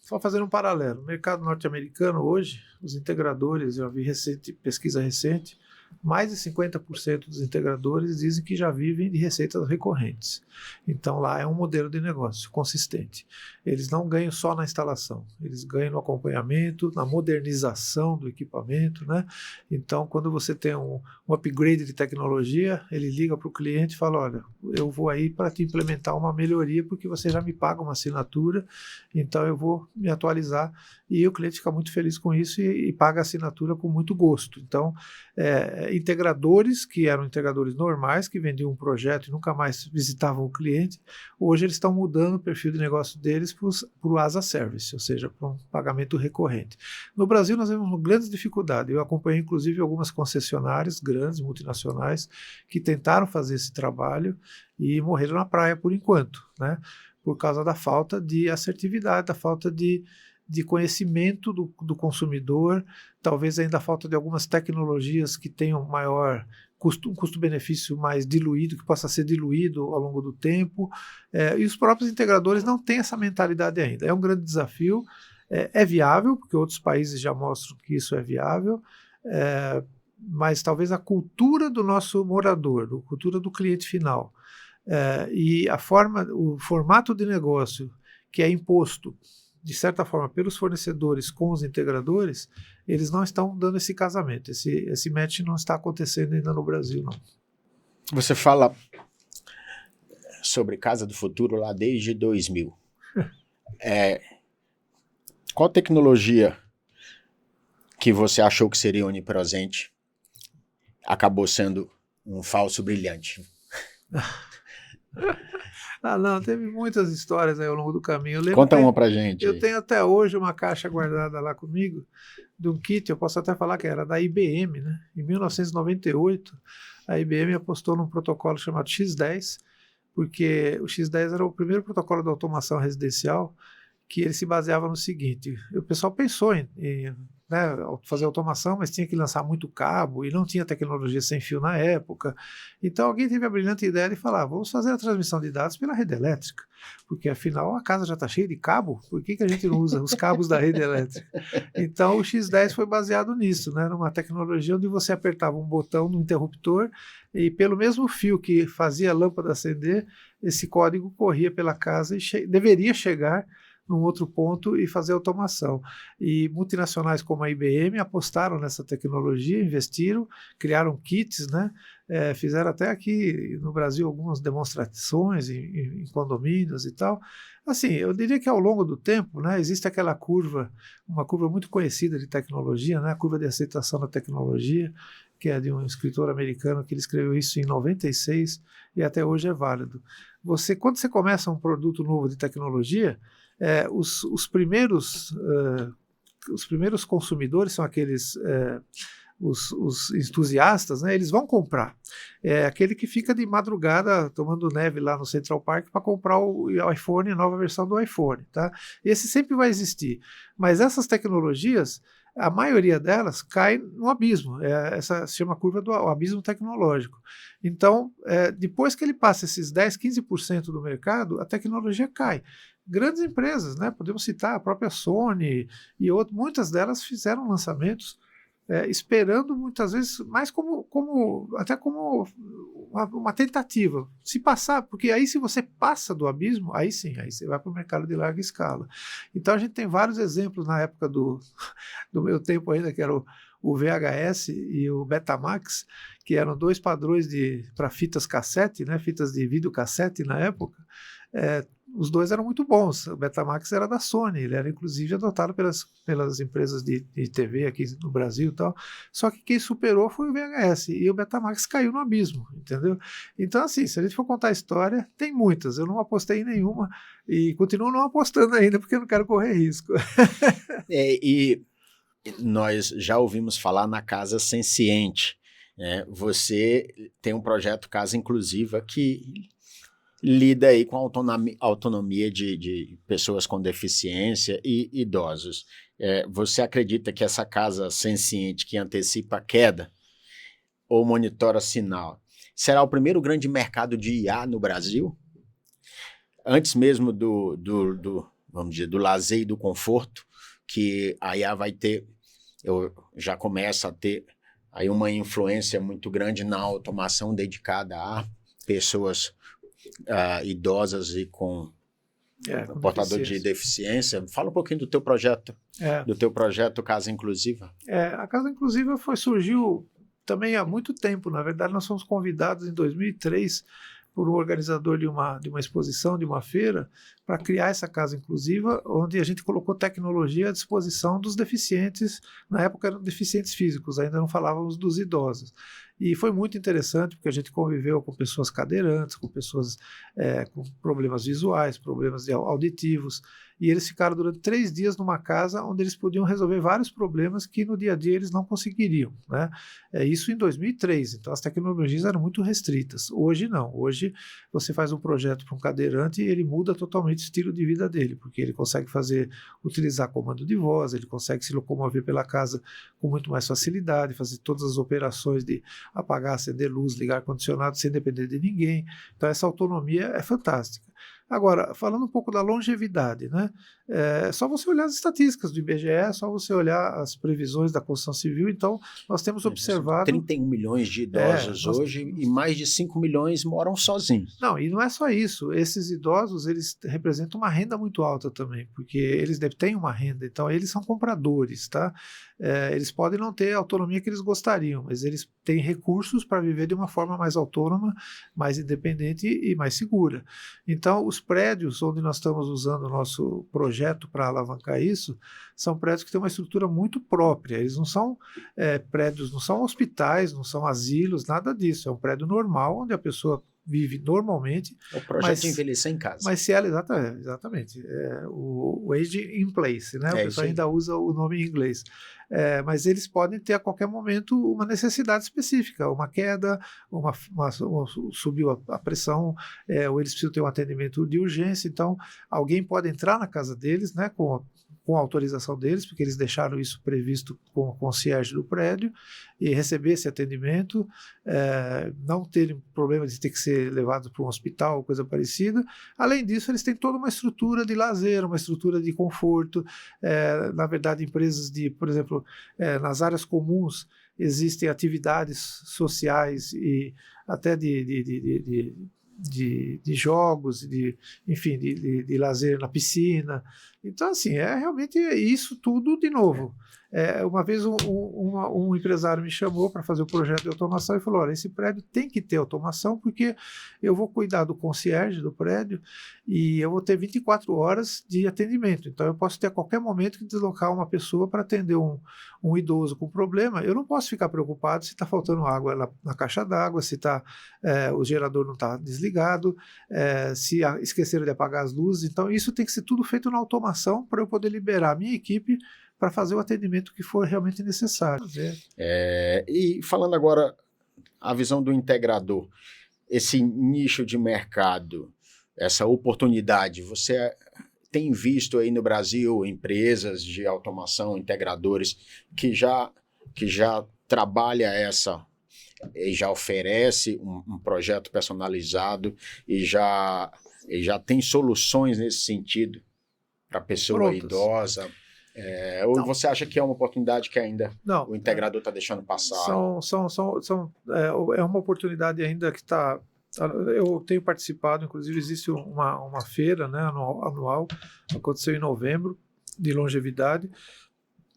Só fazendo um paralelo. No mercado norte-americano hoje, os integradores, eu vi pesquisa recente, mais de 50% dos integradores dizem que já vivem de receitas recorrentes. Então lá é um modelo de negócio consistente. Eles não ganham só na instalação, eles ganham no acompanhamento, na modernização do equipamento, né? Então quando você tem um upgrade de tecnologia, ele liga para o cliente e fala, olha, eu vou aí para te implementar uma melhoria porque você já me paga uma assinatura, então eu vou me atualizar, e o cliente fica muito feliz com isso e paga a assinatura com muito gosto. Então integradores que eram integradores normais, que vendiam um projeto e nunca mais visitavam o cliente, hoje eles estão mudando o perfil de negócio deles para o as a service, ou seja, para um pagamento recorrente. No Brasil nós temos grandes dificuldades. Eu acompanhei inclusive algumas concessionárias grandes, multinacionais, que tentaram fazer esse trabalho e morreram na praia por enquanto, né? Por causa da falta de assertividade, da falta de conhecimento do consumidor, talvez ainda a falta de algumas tecnologias que tenham maior um custo-benefício mais diluído, que possa ser diluído ao longo do tempo, e os próprios integradores não têm essa mentalidade ainda. É um grande desafio, é viável, porque outros países já mostram que isso é viável, mas talvez a cultura do nosso morador, a cultura do cliente final, e o formato de negócio que é imposto de certa forma, pelos fornecedores com os integradores, eles não estão dando esse casamento. Esse match não está acontecendo ainda no Brasil, não. Você fala sobre Casa do Futuro lá desde 2000. Qual tecnologia que você achou que seria onipresente acabou sendo um falso brilhante? Não, teve muitas histórias aí ao longo do caminho. Conta uma pra gente. Eu tenho até hoje uma caixa guardada lá comigo, de um kit, eu posso até falar que era da IBM, né? Em 1998, a IBM apostou num protocolo chamado X10, porque o X10 era o primeiro protocolo de automação residencial, que ele se baseava no seguinte: o pessoal pensou em fazer automação, mas tinha que lançar muito cabo e não tinha tecnologia sem fio na época. Então alguém teve a brilhante ideia de falar, vamos fazer a transmissão de dados pela rede elétrica, porque afinal a casa já está cheia de cabo, por que a gente não usa os cabos da rede elétrica? Então o X10 foi baseado nisso, né, numa tecnologia onde você apertava um botão no interruptor e pelo mesmo fio que fazia a lâmpada acender, esse código corria pela casa e deveria chegar num outro ponto e fazer automação. E multinacionais como a IBM apostaram nessa tecnologia, investiram, criaram kits, né? Fizeram até aqui no Brasil algumas demonstrações em condomínios e tal. Assim, eu diria que ao longo do tempo, né, existe aquela curva, uma curva muito conhecida de tecnologia, né, a curva de aceitação da tecnologia, que é de um escritor americano que ele escreveu isso em 96 e até hoje é válido. Quando você começa um produto novo de tecnologia, os primeiros consumidores são aqueles os entusiastas, né, eles vão comprar. É aquele que fica de madrugada tomando neve lá no Central Park para comprar o iPhone, a nova versão do iPhone. Tá? Esse sempre vai existir. Mas essas tecnologias, a maioria delas cai no abismo. Essa se chama curva do abismo tecnológico. Então, depois que ele passa esses 10%, 15% do mercado, a tecnologia cai. Grandes empresas, né? Podemos citar a própria Sony e outras, muitas delas fizeram lançamentos esperando muitas vezes mais até como uma tentativa. Se passar, porque aí se você passa do abismo, aí sim, aí você vai para o mercado de larga escala. Então a gente tem vários exemplos na época do meu tempo ainda, que era o VHS e o Betamax, que eram dois padrões para fitas cassete, né? Fitas de videocassete na época. os dois eram muito bons. O Betamax era da Sony, ele era inclusive adotado pelas empresas de TV aqui no Brasil e tal. Só que quem superou foi o VHS e o Betamax caiu no abismo, entendeu? Então, assim, se a gente for contar a história, tem muitas. Eu não apostei em nenhuma e continuo não apostando ainda porque eu não quero correr risco. E nós já ouvimos falar na Casa Senciente, né? Você tem um projeto Casa Inclusiva que lida aí com a autonomia de pessoas com deficiência e idosos. Você acredita que essa casa senciente que antecipa a queda ou monitora sinal será o primeiro grande mercado de IA no Brasil? Antes mesmo vamos dizer, do lazer e do conforto, que a IA vai ter, já começa a ter aí uma influência muito grande na automação dedicada a pessoas idosas e com portador de deficiência. Fala um pouquinho do teu projeto, do teu projeto Casa Inclusiva. A Casa Inclusiva surgiu também há muito tempo. Na verdade, nós fomos convidados em 2003 por um organizador de uma exposição, de uma feira, para criar essa Casa Inclusiva, onde a gente colocou tecnologia à disposição dos deficientes. Na época eram deficientes físicos, ainda não falávamos dos idosos. E foi muito interessante, porque a gente conviveu com pessoas cadeirantes, com pessoas com problemas visuais, problemas auditivos, e eles ficaram durante 3 dias numa casa onde eles podiam resolver vários problemas que no dia a dia eles não conseguiriam, né? Isso em 2003, então as tecnologias eram muito restritas. Hoje não, hoje você faz um projeto para um cadeirante e ele muda totalmente o estilo de vida dele, porque ele consegue utilizar comando de voz, ele consegue se locomover pela casa com muito mais facilidade, fazer todas as operações de apagar, acender luz, ligar ar-condicionado sem depender de ninguém. Então essa autonomia é fantástica. Agora, falando um pouco da longevidade, né? É só você olhar as estatísticas do IBGE, é só você olhar as previsões da construção civil. Então, nós temos observado... 31 milhões de idosos hoje e mais de 5 milhões moram sozinhos. Não, e não é só isso. Esses idosos, eles representam uma renda muito alta também, porque eles têm uma renda, então eles são compradores, tá? Eles podem não ter a autonomia que eles gostariam, mas eles têm recursos para viver de uma forma mais autônoma, mais independente e mais segura. Então, os prédios onde nós estamos usando o nosso projeto para alavancar isso, são prédios que têm uma estrutura muito própria. Eles não são prédios, não são hospitais, não são asilos, nada disso. É um prédio normal, onde a pessoa vive normalmente. É o projeto de envelhecer em casa. Mas se ela, exatamente, o Age in Place, né? O pessoal ainda usa o nome em inglês. Mas eles podem ter a qualquer momento uma necessidade específica, uma queda, subiu a pressão, ou eles precisam ter um atendimento de urgência. Então, alguém pode entrar na casa deles, né, com a autorização deles, porque eles deixaram isso previsto com o concierge do prédio, e receber esse atendimento, não terem problema de ter que ser levados para um hospital ou coisa parecida. Além disso, eles têm toda uma estrutura de lazer, uma estrutura de conforto. Na verdade, empresas por exemplo, nas áreas comuns existem atividades sociais e até de jogos, enfim, de lazer na piscina. Então, assim, realmente isso tudo de novo. Uma vez um empresário me chamou para fazer o projeto de automação e falou: olha, esse prédio tem que ter automação porque eu vou cuidar do concierge do prédio e eu vou ter 24 horas de atendimento. Então eu posso ter a qualquer momento que deslocar uma pessoa para atender um idoso com problema. Eu não posso ficar preocupado se está faltando água na caixa d'água, se o gerador não está desligado, se esqueceram de apagar as luzes. Então isso tem que ser tudo feito na automação para eu poder liberar a minha equipe para fazer o atendimento que for realmente necessário. E falando agora a visão do integrador, esse nicho de mercado, essa oportunidade, você tem visto aí no Brasil empresas de automação, integradores, que já trabalha e já oferece um projeto personalizado e já tem soluções nesse sentido para a pessoa idosa? Ou você acha que é uma oportunidade que ainda o integrador está deixando passar? É uma oportunidade ainda que está... Eu tenho participado, inclusive existe uma feira, né, anual, aconteceu em novembro, de longevidade,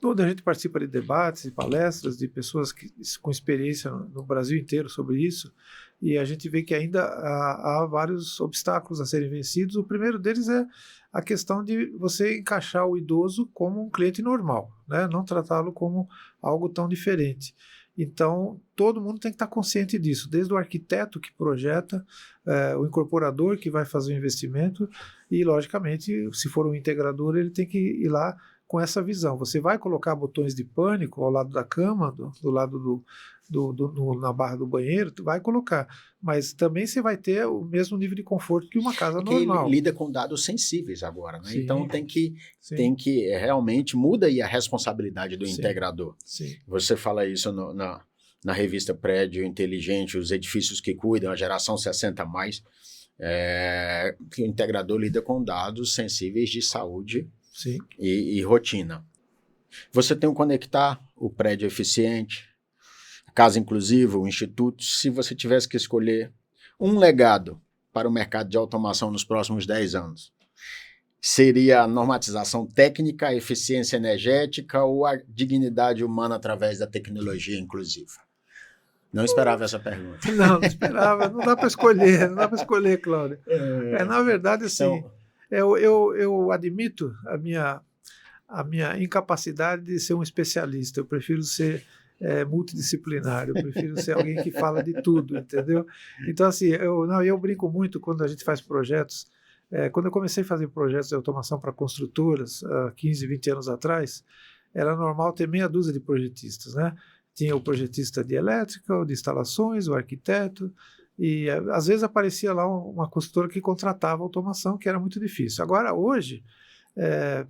Toda a gente participa de debates e palestras de pessoas com experiência no Brasil inteiro sobre isso, e a gente vê que ainda há vários obstáculos a serem vencidos. O primeiro deles é a questão de você encaixar o idoso como um cliente normal, né? Não tratá-lo como algo tão diferente. Então, todo mundo tem que estar consciente disso, desde o arquiteto que projeta, o incorporador que vai fazer o investimento e, logicamente, se for um integrador, ele tem que ir lá com essa visão. Você vai colocar botões de pânico ao lado da cama, do lado na barra do banheiro, vai colocar, mas também você vai ter o mesmo nível de conforto que uma casa normal. Ele lida com dados sensíveis agora, né? Sim, então tem que realmente muda aí a responsabilidade do integrador. Sim. Você fala isso na revista Prédio Inteligente, os edifícios que cuidam, a geração 60 mais, que o integrador lida com dados sensíveis de saúde. Sim. E rotina. Você tem o Conectar, o prédio eficiente, a casa inclusiva, o instituto. Se você tivesse que escolher um legado para o mercado de automação nos próximos 10 anos, seria a normatização técnica, a eficiência energética ou a dignidade humana através da tecnologia inclusiva? Não esperava essa pergunta. Não esperava. Não dá para escolher, Cláudio. Na verdade, assim... Então, eu admito a minha incapacidade de ser um especialista. Eu prefiro ser multidisciplinar, eu prefiro ser alguém que fala de tudo, entendeu? Então, assim, eu brinco muito quando a gente faz projetos. Quando eu comecei a fazer projetos de automação para construtoras, há 15, 20 anos atrás, era normal ter meia dúzia de projetistas, né? Tinha o projetista de elétrica, o de instalações, o arquiteto, e às vezes aparecia lá uma consultora que contratava automação, que era muito difícil. Agora, hoje,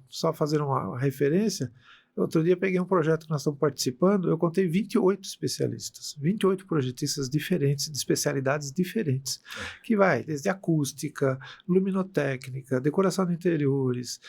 só fazer uma referência, outro dia peguei um projeto que nós estamos participando, eu contei 28 especialistas, 28 projetistas diferentes, de especialidades diferentes, que vai desde acústica, luminotécnica, decoração de interiores,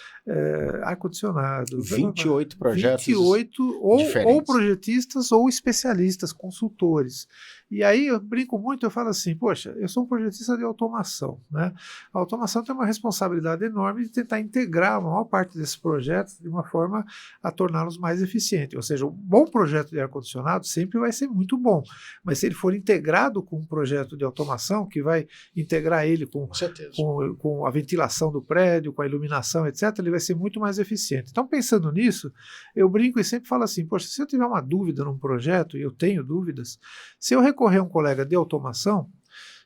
ar-condicionado. 28 projetos 28 ou projetistas ou especialistas, consultores. E aí eu brinco muito, eu falo assim, poxa, eu sou um projetista de automação, né? A automação tem uma responsabilidade enorme de tentar integrar a maior parte desses projetos de uma forma a torná-los mais eficientes. Ou seja, um bom projeto de ar-condicionado sempre vai ser muito bom, mas se ele for integrado com um projeto de automação, que vai integrar ele com a ventilação do prédio, com a iluminação, etc., ele vai ser muito mais eficiente. Então, pensando nisso, eu brinco e sempre falo assim, poxa, se eu tiver uma dúvida num projeto, e eu tenho dúvidas, se eu recorrer a um colega de automação,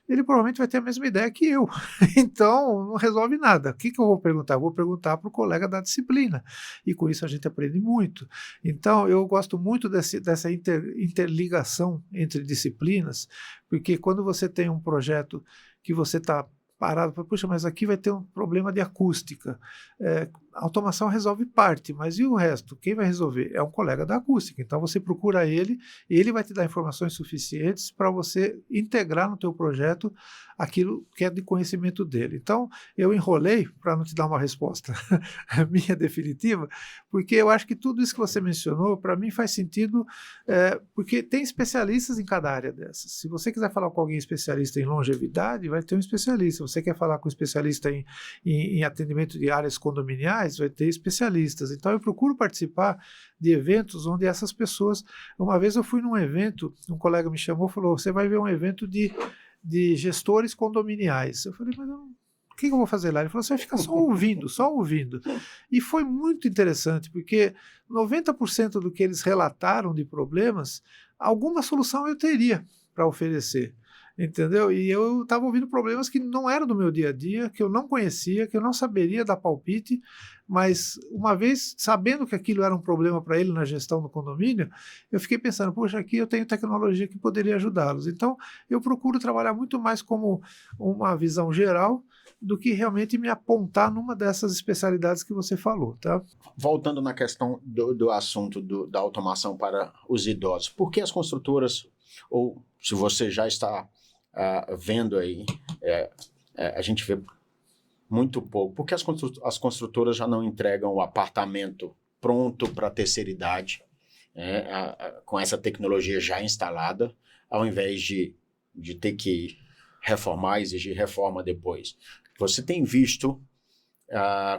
ele provavelmente vai ter a mesma ideia que eu. Então, não resolve nada. O que eu vou perguntar? Eu vou perguntar para o colega da disciplina. E com isso a gente aprende muito. Então, eu gosto muito dessa interligação entre disciplinas, porque quando você tem um projeto que você está parado, puxa, mas aqui vai ter um problema de acústica. A automação resolve parte, mas e o resto? Quem vai resolver? É um colega da acústica. Então você procura ele e ele vai te dar informações suficientes para você integrar no teu projeto aquilo que é de conhecimento dele. Então eu enrolei para não te dar uma resposta minha definitiva, porque eu acho que tudo isso que você mencionou, para mim faz sentido, porque tem especialistas em cada área dessas. Se você quiser falar com alguém especialista em longevidade, vai ter um especialista. Se você quer falar com um especialista em atendimento de áreas condominiais, vai ter especialistas. Então eu procuro participar de eventos onde essas pessoas... Uma vez eu fui num evento, um colega me chamou e falou, você vai ver um evento de gestores condominiais. Eu falei, mas o que eu vou fazer lá? Ele falou, você vai ficar só ouvindo, só ouvindo. E foi muito interessante, porque 90% do que eles relataram de problemas, alguma solução eu teria para oferecer. Entendeu? E eu estava ouvindo problemas que não eram do meu dia a dia, que eu não conhecia, que eu não saberia dar palpite, mas uma vez sabendo que aquilo era um problema para ele na gestão do condomínio, eu fiquei pensando, poxa, aqui eu tenho tecnologia que poderia ajudá-los. Então, eu procuro trabalhar muito mais como uma visão geral do que realmente me apontar numa dessas especialidades que você falou, tá? Voltando na questão do assunto da automação para os idosos, por que as construtoras, ou se você já está vendo aí, a gente vê muito pouco, porque as construtoras já não entregam o apartamento pronto para a terceira idade, com essa tecnologia já instalada, ao invés de ter que reformar, exigir reforma depois. Você tem visto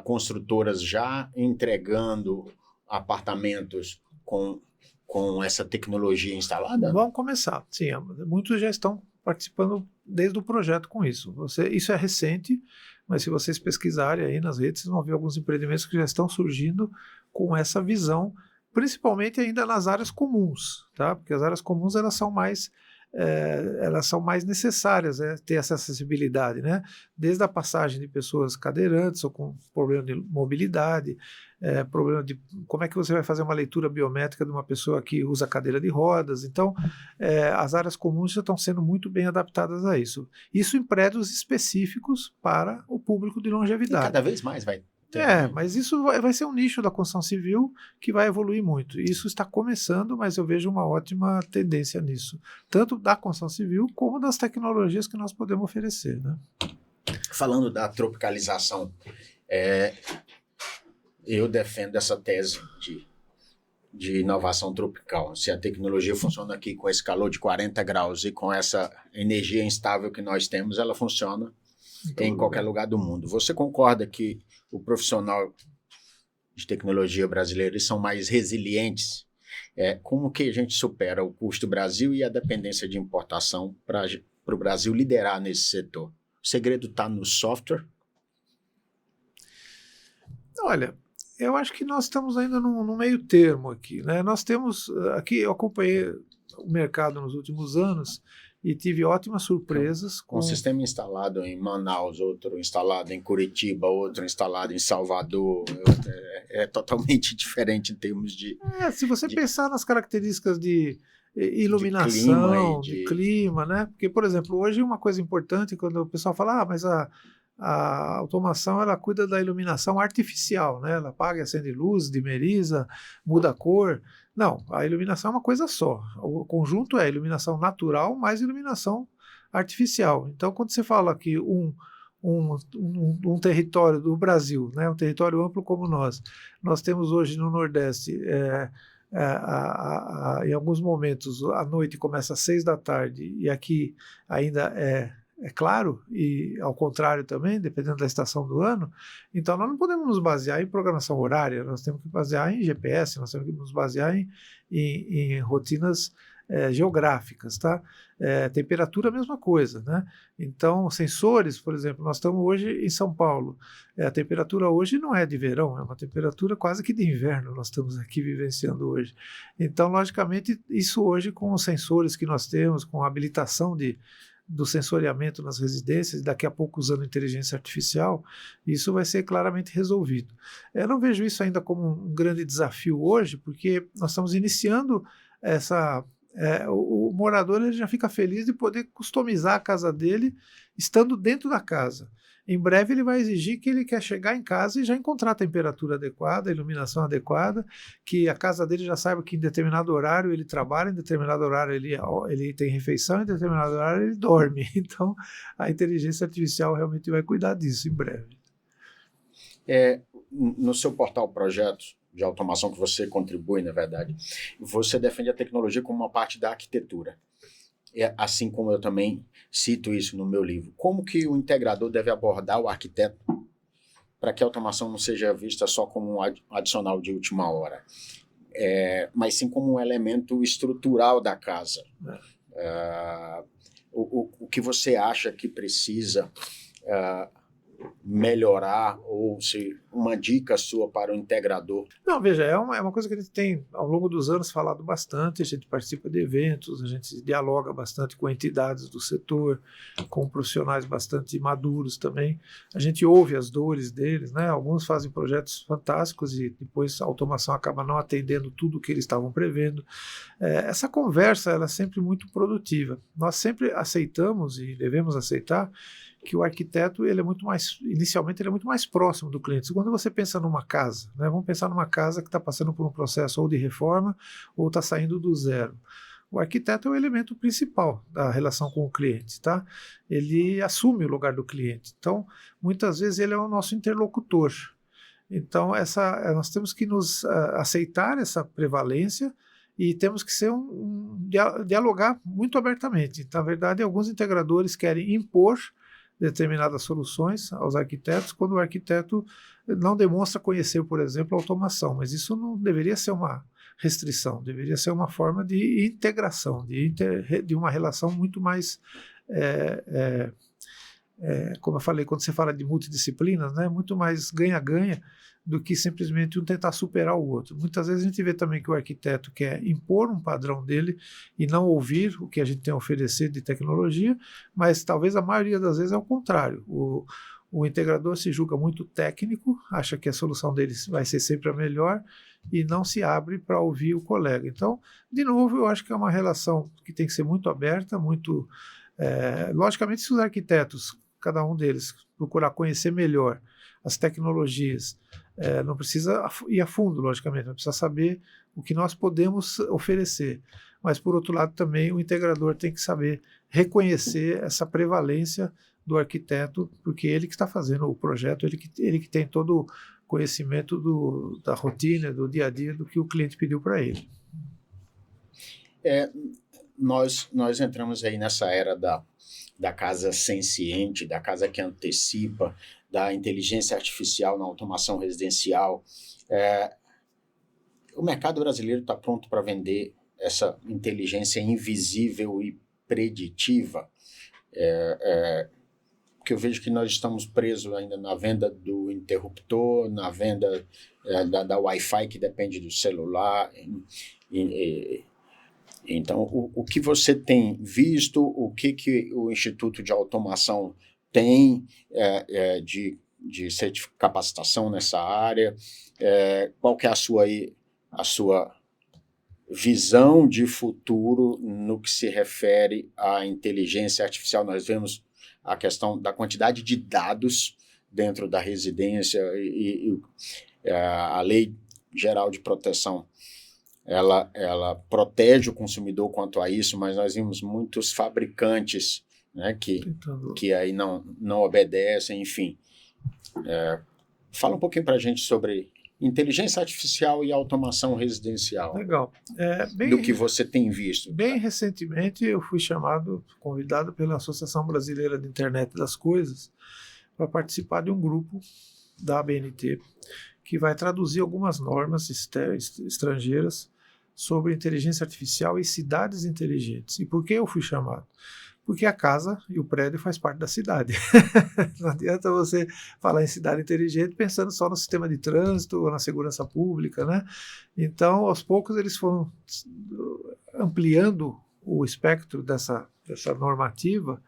construtoras já entregando apartamentos com essa tecnologia instalada? Vamos começar, sim. Muitos já estão participando desde o projeto com isso. Isso é recente, mas se vocês pesquisarem aí nas redes, vocês vão ver alguns empreendimentos que já estão surgindo com essa visão, principalmente ainda nas áreas comuns, tá? Porque as áreas comuns elas são mais necessárias, ter essa acessibilidade, né? Desde a passagem de pessoas cadeirantes ou com problema de mobilidade, problema de como é que você vai fazer uma leitura biométrica de uma pessoa que usa cadeira de rodas. Então, as áreas comuns já estão sendo muito bem adaptadas a isso. Isso em prédios específicos para o público de longevidade. E cada vez mais vai. Mas isso vai ser um nicho da construção civil que vai evoluir muito. Isso está começando, mas eu vejo uma ótima tendência nisso, tanto da construção civil como das tecnologias que nós podemos oferecer, né? Falando da tropicalização, eu defendo essa tese de inovação tropical. Se a tecnologia funciona aqui com esse calor de 40 graus e com essa energia instável que nós temos, ela funciona em qualquer lugar do mundo. Você concorda que o profissional de tecnologia brasileiro eles são mais resilientes? Como que a gente supera o custo do Brasil e a dependência de importação para o Brasil liderar nesse setor? O segredo está no software? Olha, eu acho que nós estamos ainda no meio termo aqui, né? Nós temos, aqui eu acompanhei o mercado nos últimos anos e tive ótimas surpresas. Com um sistema instalado em Manaus, outro instalado em Curitiba, outro instalado em Salvador, é totalmente diferente em termos de... se você pensar nas características de iluminação, de clima, né? Porque, por exemplo, hoje uma coisa importante, quando o pessoal fala, mas a automação ela cuida da iluminação artificial, né? Ela apaga e acende luz, dimeriza, muda a cor. Não, a iluminação é uma coisa só. O conjunto é iluminação natural mais iluminação artificial. Então, quando você fala que um território do Brasil, né, um território amplo como nós temos hoje no Nordeste, em alguns momentos a noite começa às 6 da tarde e aqui ainda é claro, e ao contrário também, dependendo da estação do ano. Então nós não podemos nos basear em programação horária, nós temos que basear em GPS, nós temos que nos basear em rotinas geográficas, tá? Temperatura, a mesma coisa, né? Então, sensores, por exemplo, nós estamos hoje em São Paulo, a temperatura hoje não é de verão, é uma temperatura quase que de inverno, nós estamos aqui vivenciando hoje. Então, logicamente, isso hoje com os sensores que nós temos, com a habilitação do sensoriamento nas residências, daqui a pouco usando inteligência artificial, isso vai ser claramente resolvido. Eu não vejo isso ainda como um grande desafio hoje, porque nós estamos iniciando o morador ele já fica feliz de poder customizar a casa dele estando dentro da casa. Em breve ele vai exigir que ele quer chegar em casa e já encontrar a temperatura adequada, a iluminação adequada, que a casa dele já saiba que em determinado horário ele trabalha, em determinado horário ele tem refeição, em determinado horário ele dorme. Então a inteligência artificial realmente vai cuidar disso em breve. No seu portal Projetos de Automação que você contribui, na verdade, você defende a tecnologia como uma parte da arquitetura. Assim como eu também cito isso no meu livro. Como que o integrador deve abordar o arquiteto para que a automação não seja vista só como um adicional de última hora, mas sim como um elemento estrutural da casa? O que você acha que precisa melhorar, ou se uma dica sua para o integrador? Não, veja, é uma coisa que a gente tem ao longo dos anos falado bastante, a gente participa de eventos, a gente dialoga bastante com entidades do setor, com profissionais bastante maduros também, a gente ouve as dores deles, né? Alguns fazem projetos fantásticos e depois a automação acaba não atendendo tudo o que eles estavam prevendo. Essa conversa ela é sempre muito produtiva. Nós sempre aceitamos e devemos aceitar que o arquiteto inicialmente ele é muito mais próximo do cliente. Quando você pensa numa casa, né, vamos pensar numa casa que está passando por um processo ou de reforma ou está saindo do zero. O arquiteto é o elemento principal da relação com o cliente, tá? Ele assume o lugar do cliente. Então, muitas vezes ele é o nosso interlocutor. Então, nós temos que aceitar essa prevalência e temos que dialogar muito abertamente. Na verdade, alguns integradores querem impor determinadas soluções aos arquitetos, quando o arquiteto não demonstra conhecer, por exemplo, a automação. Mas isso não deveria ser uma restrição, deveria ser uma forma de integração, de uma relação muito mais, como eu falei, quando você fala de multidisciplinas, né, muito mais ganha-ganha do que simplesmente um tentar superar o outro. Muitas vezes a gente vê também que o arquiteto quer impor um padrão dele e não ouvir o que a gente tem a oferecer de tecnologia, mas talvez a maioria das vezes é o contrário. O integrador se julga muito técnico, acha que a solução dele vai ser sempre a melhor e não se abre para ouvir o colega. Então, de novo, eu acho que é uma relação que tem que ser muito aberta, muito... logicamente, se os arquitetos, cada um deles, procurar conhecer melhor as tecnologias, não precisa ir a fundo, logicamente, não precisa saber o que nós podemos oferecer. Mas, por outro lado, também o integrador tem que saber reconhecer essa prevalência do arquiteto, porque ele que está fazendo o projeto, ele que tem todo o conhecimento da rotina, do dia a dia, do que o cliente pediu para ele. Nós entramos aí nessa era da casa senciente, da casa que antecipa, da inteligência artificial na automação residencial. O mercado brasileiro está pronto para vender essa inteligência invisível e preditiva, porque eu vejo que nós estamos presos ainda na venda do interruptor, na venda da Wi-Fi que depende do celular. Então, o que você tem visto, o que o Instituto de Automação tem de capacitação nessa área, qual que é a sua visão de futuro no que se refere à inteligência artificial? Nós vemos a questão da quantidade de dados dentro da residência e a Lei Geral de Proteção, ela protege o consumidor quanto a isso, mas nós vimos muitos fabricantes, né, que aí não obedecem, enfim. Fala um pouquinho para a gente sobre inteligência artificial e automação residencial. Legal. Do que você tem visto. Bem recentemente eu fui convidado pela Associação Brasileira de Internet das Coisas para participar de um grupo da ABNT que vai traduzir algumas normas estrangeiras sobre inteligência artificial e cidades inteligentes. E por que eu fui chamado? Porque a casa e o prédio faz parte da cidade. Não adianta você falar em cidade inteligente pensando só no sistema de trânsito ou na segurança pública, né? Então, aos poucos, eles foram ampliando o espectro dessa normativa.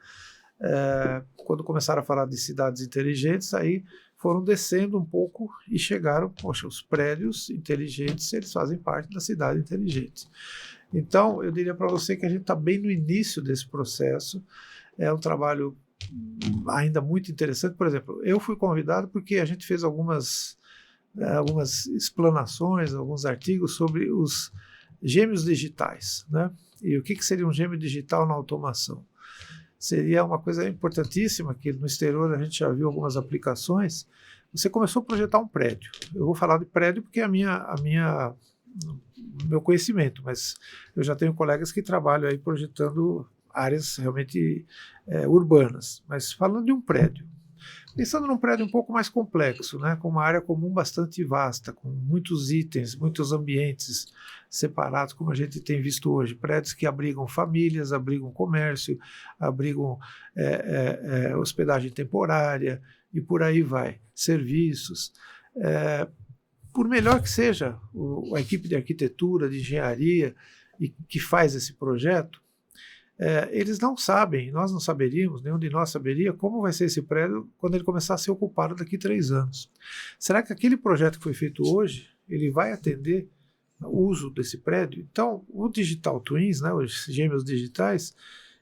Quando começaram a falar de cidades inteligentes, aí foram descendo um pouco e chegaram, os prédios inteligentes, eles fazem parte da cidade inteligente. Então, eu diria para você que a gente está bem no início desse processo. É um trabalho ainda muito interessante. Por exemplo, eu fui convidado porque a gente fez algumas explanações, alguns artigos sobre os gêmeos digitais, né? E o que seria um gêmeo digital na automação? Seria uma coisa importantíssima, que no exterior a gente já viu algumas aplicações. Você começou a projetar um prédio. Eu vou falar de prédio porque é meu conhecimento, mas eu já tenho colegas que trabalham aí projetando áreas realmente urbanas. Mas falando de um prédio, pensando num prédio um pouco mais complexo, né, com uma área comum bastante vasta, com muitos itens, muitos ambientes separados, como a gente tem visto hoje, prédios que abrigam famílias, abrigam comércio, abrigam hospedagem temporária e por aí vai, serviços. Por melhor que seja a equipe de arquitetura, de engenharia que faz esse projeto, eles não sabem, nós não saberíamos, nenhum de nós saberia como vai ser esse prédio quando ele começar a ser ocupado daqui a 3 anos. Será que aquele projeto que foi feito hoje, ele vai atender o uso desse prédio? Então, o Digital Twins, né, os gêmeos digitais,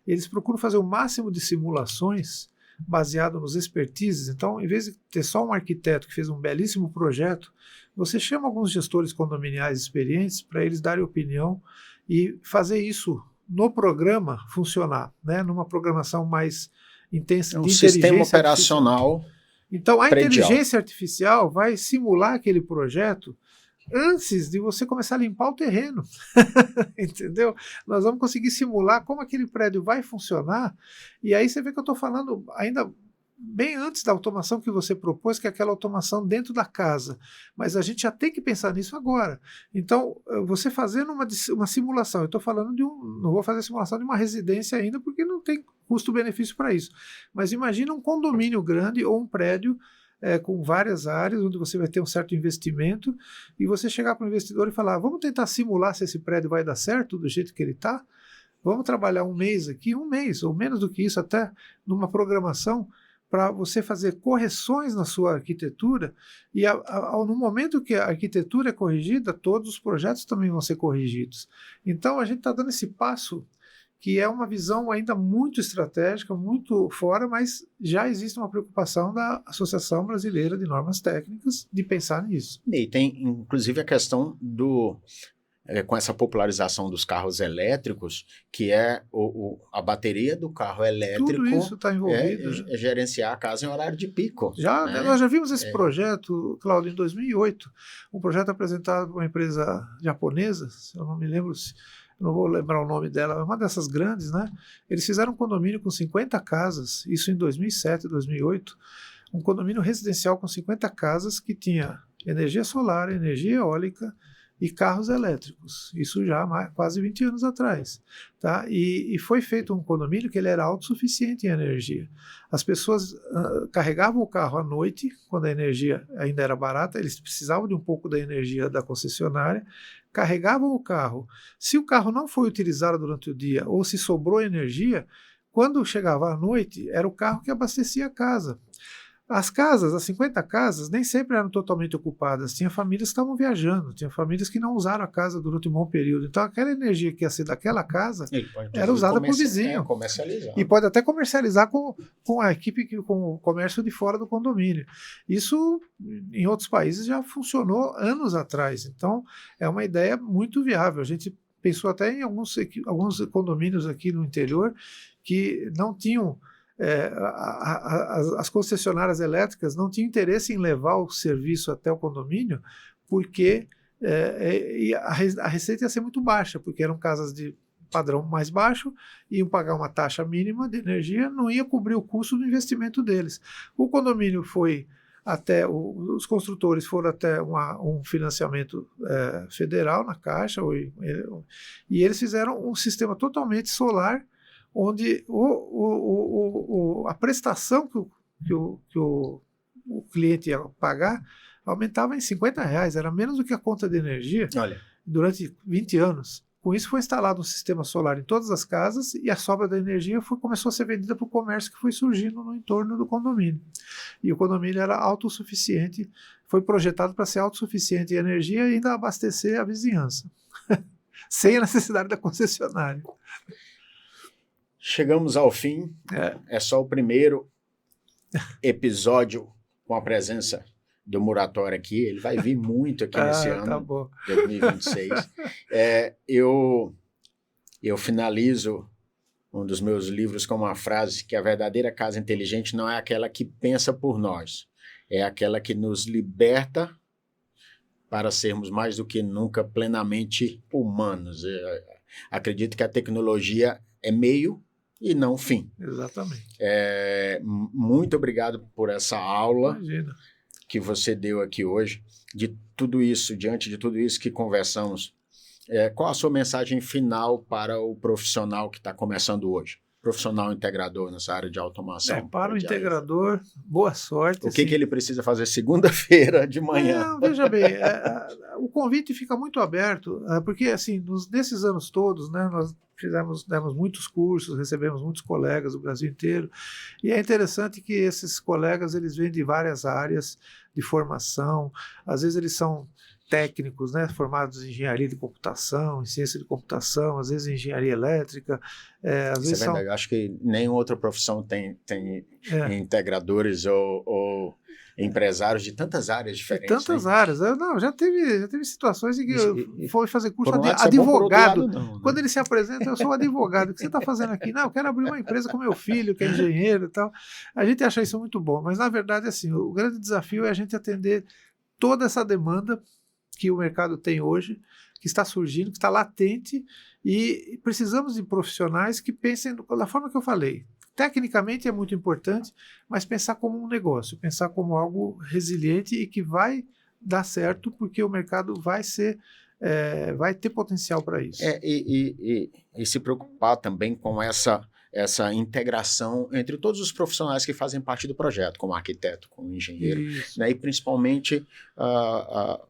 eles procuram fazer o máximo de simulações baseado nos expertises. Então, em vez de ter só um arquiteto que fez um belíssimo projeto, você chama alguns gestores condominiais experientes para eles darem opinião e fazer isso no programa funcionar, né? Numa programação mais intensa. Um sistema operacional. Então, a predial. inteligência artificial vai simular aquele projeto antes de você começar a limpar o terreno. Entendeu? Nós vamos conseguir simular como aquele prédio vai funcionar, e aí você vê que eu estou falando ainda bem antes da automação que você propôs, que é aquela automação dentro da casa. Mas a gente já tem que pensar nisso agora. Então, você fazendo uma simulação, eu estou falando não vou fazer simulação de uma residência ainda, porque não tem custo-benefício para isso. Mas imagina um condomínio grande ou um prédio com várias áreas, onde você vai ter um certo investimento, e você chegar para o investidor e falar, vamos tentar simular se esse prédio vai dar certo do jeito que ele está? Vamos trabalhar um mês aqui, um mês, ou menos do que isso, até numa programação, para você fazer correções na sua arquitetura, e no momento que a arquitetura é corrigida, todos os projetos também vão ser corrigidos. Então, a gente está dando esse passo, que é uma visão ainda muito estratégica, muito fora, mas já existe uma preocupação da Associação Brasileira de Normas Técnicas de pensar nisso. E tem, inclusive, a questão com essa popularização dos carros elétricos, que é a bateria do carro elétrico. Tudo isso está envolvido. É gerenciar a casa em horário de pico. Né? Nós já vimos esse projeto, Cláudio, em 2008, um projeto apresentado por uma empresa japonesa, se eu não me lembro, eu não vou lembrar o nome dela, uma dessas grandes, né? Eles fizeram um condomínio com 50 casas, isso em 2007, 2008, um condomínio residencial com 50 casas que tinha energia solar, energia eólica, e carros elétricos, isso já há quase 20 anos atrás. Tá? E foi feito um condomínio que ele era autossuficiente em energia. As pessoas carregavam o carro à noite, quando a energia ainda era barata, eles precisavam de um pouco da energia da concessionária, carregavam o carro. Se o carro não foi utilizado durante o dia, ou se sobrou energia, quando chegava à noite, era o carro que abastecia a casa. As casas, as 50 casas, nem sempre eram totalmente ocupadas. Tinha famílias que estavam viajando, tinha famílias que não usaram a casa durante um bom período. Então, aquela energia que ia ser daquela casa era usada por vizinho. E pode até comercializar com a equipe, com o comércio de fora do condomínio. Isso, em outros países, já funcionou anos atrás. Então, é uma ideia muito viável. A gente pensou até em alguns condomínios aqui no interior que não tinham... as concessionárias elétricas não tinham interesse em levar o serviço até o condomínio, porque a receita ia ser muito baixa, porque eram casas de padrão mais baixo, iam pagar uma taxa mínima de energia, não ia cobrir o custo do investimento deles. O condomínio foi até, os construtores foram até um financiamento federal na Caixa, e eles fizeram um sistema totalmente solar, onde a prestação que o cliente ia pagar aumentava em R$50, era menos do que a conta de energia. Olha. Durante 20 anos. Com isso foi instalado um sistema solar em todas as casas e a sobra da energia começou a ser vendida para o comércio que foi surgindo no entorno do condomínio. E o condomínio era autossuficiente, foi projetado para ser autossuficiente em energia e ainda abastecer a vizinhança, sem a necessidade da concessionária. Chegamos ao fim, é só o primeiro episódio com a presença do Muratório aqui, ele vai vir muito aqui nesse ano, 2026. Eu finalizo um dos meus livros com uma frase que a verdadeira casa inteligente não é aquela que pensa por nós, é aquela que nos liberta para sermos mais do que nunca plenamente humanos. Acredito que a tecnologia é meio e não fim. Exatamente. Muito obrigado por essa aula. Imagina. Que você deu aqui hoje, de tudo isso, diante de tudo isso que conversamos. Qual a sua mensagem final para o profissional que está começando hoje? Profissional integrador nessa área de automação. Para o integrador, boa sorte. O que ele precisa fazer segunda-feira de manhã? Não, veja bem, o convite fica muito aberto, porque assim, nesses anos todos, né, nós demos muitos cursos, recebemos muitos colegas do Brasil inteiro, e é interessante que esses colegas eles vêm de várias áreas de formação, às vezes eles são técnicos, né, formados em engenharia de computação, em ciência de computação, às vezes em engenharia elétrica. Às vezes verdade, eu acho que nenhuma outra profissão tem integradores ou empresários de tantas áreas diferentes. De tantas áreas. Não, já teve situações em que eu fui fazer curso de advogado. Quando ele se apresenta, eu sou advogado. O que você está fazendo aqui? Não, eu quero abrir uma empresa com meu filho, que é engenheiro e tal. A gente acha isso muito bom, mas na verdade, assim, o grande desafio é a gente atender toda essa demanda que o mercado tem hoje, que está surgindo, que está latente, e precisamos de profissionais que pensem da forma que eu falei, tecnicamente é muito importante, mas pensar como um negócio, pensar como algo resiliente e que vai dar certo, porque o mercado vai ter potencial para isso. E se preocupar também com essa integração entre todos os profissionais que fazem parte do projeto, como arquiteto, como engenheiro, né, e principalmente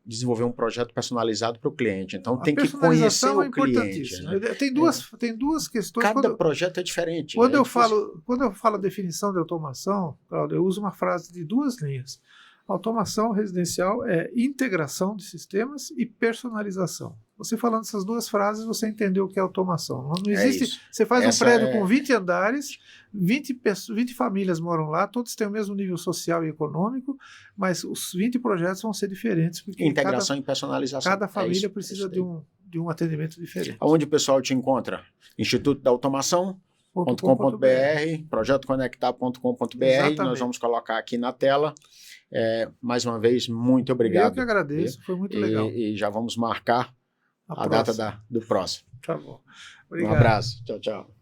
desenvolver um projeto personalizado para o cliente. Então tem que conhecer o cliente. Né? Tem duas questões. Cada projeto é diferente. Quando eu falo a definição de automação, Claudio, eu uso uma frase de 2 linhas. Automação residencial é integração de sistemas e personalização. Você falando essas 2 frases, você entendeu o que é automação. Não existe. Você faz um prédio com 20 andares, 20 famílias moram lá, todos têm o mesmo nível social e econômico, mas os 20 projetos vão ser diferentes. Porque integração e personalização. Cada família precisa de um atendimento diferente. Onde o pessoal te encontra? Instituto da Automação.com.br, projetoconectar.com.br. Nós vamos colocar aqui na tela. Mais uma vez, muito obrigado. Eu que agradeço, foi muito legal. E já vamos marcar a data do próximo. Tá bom. Obrigado. Um abraço. Tchau, tchau.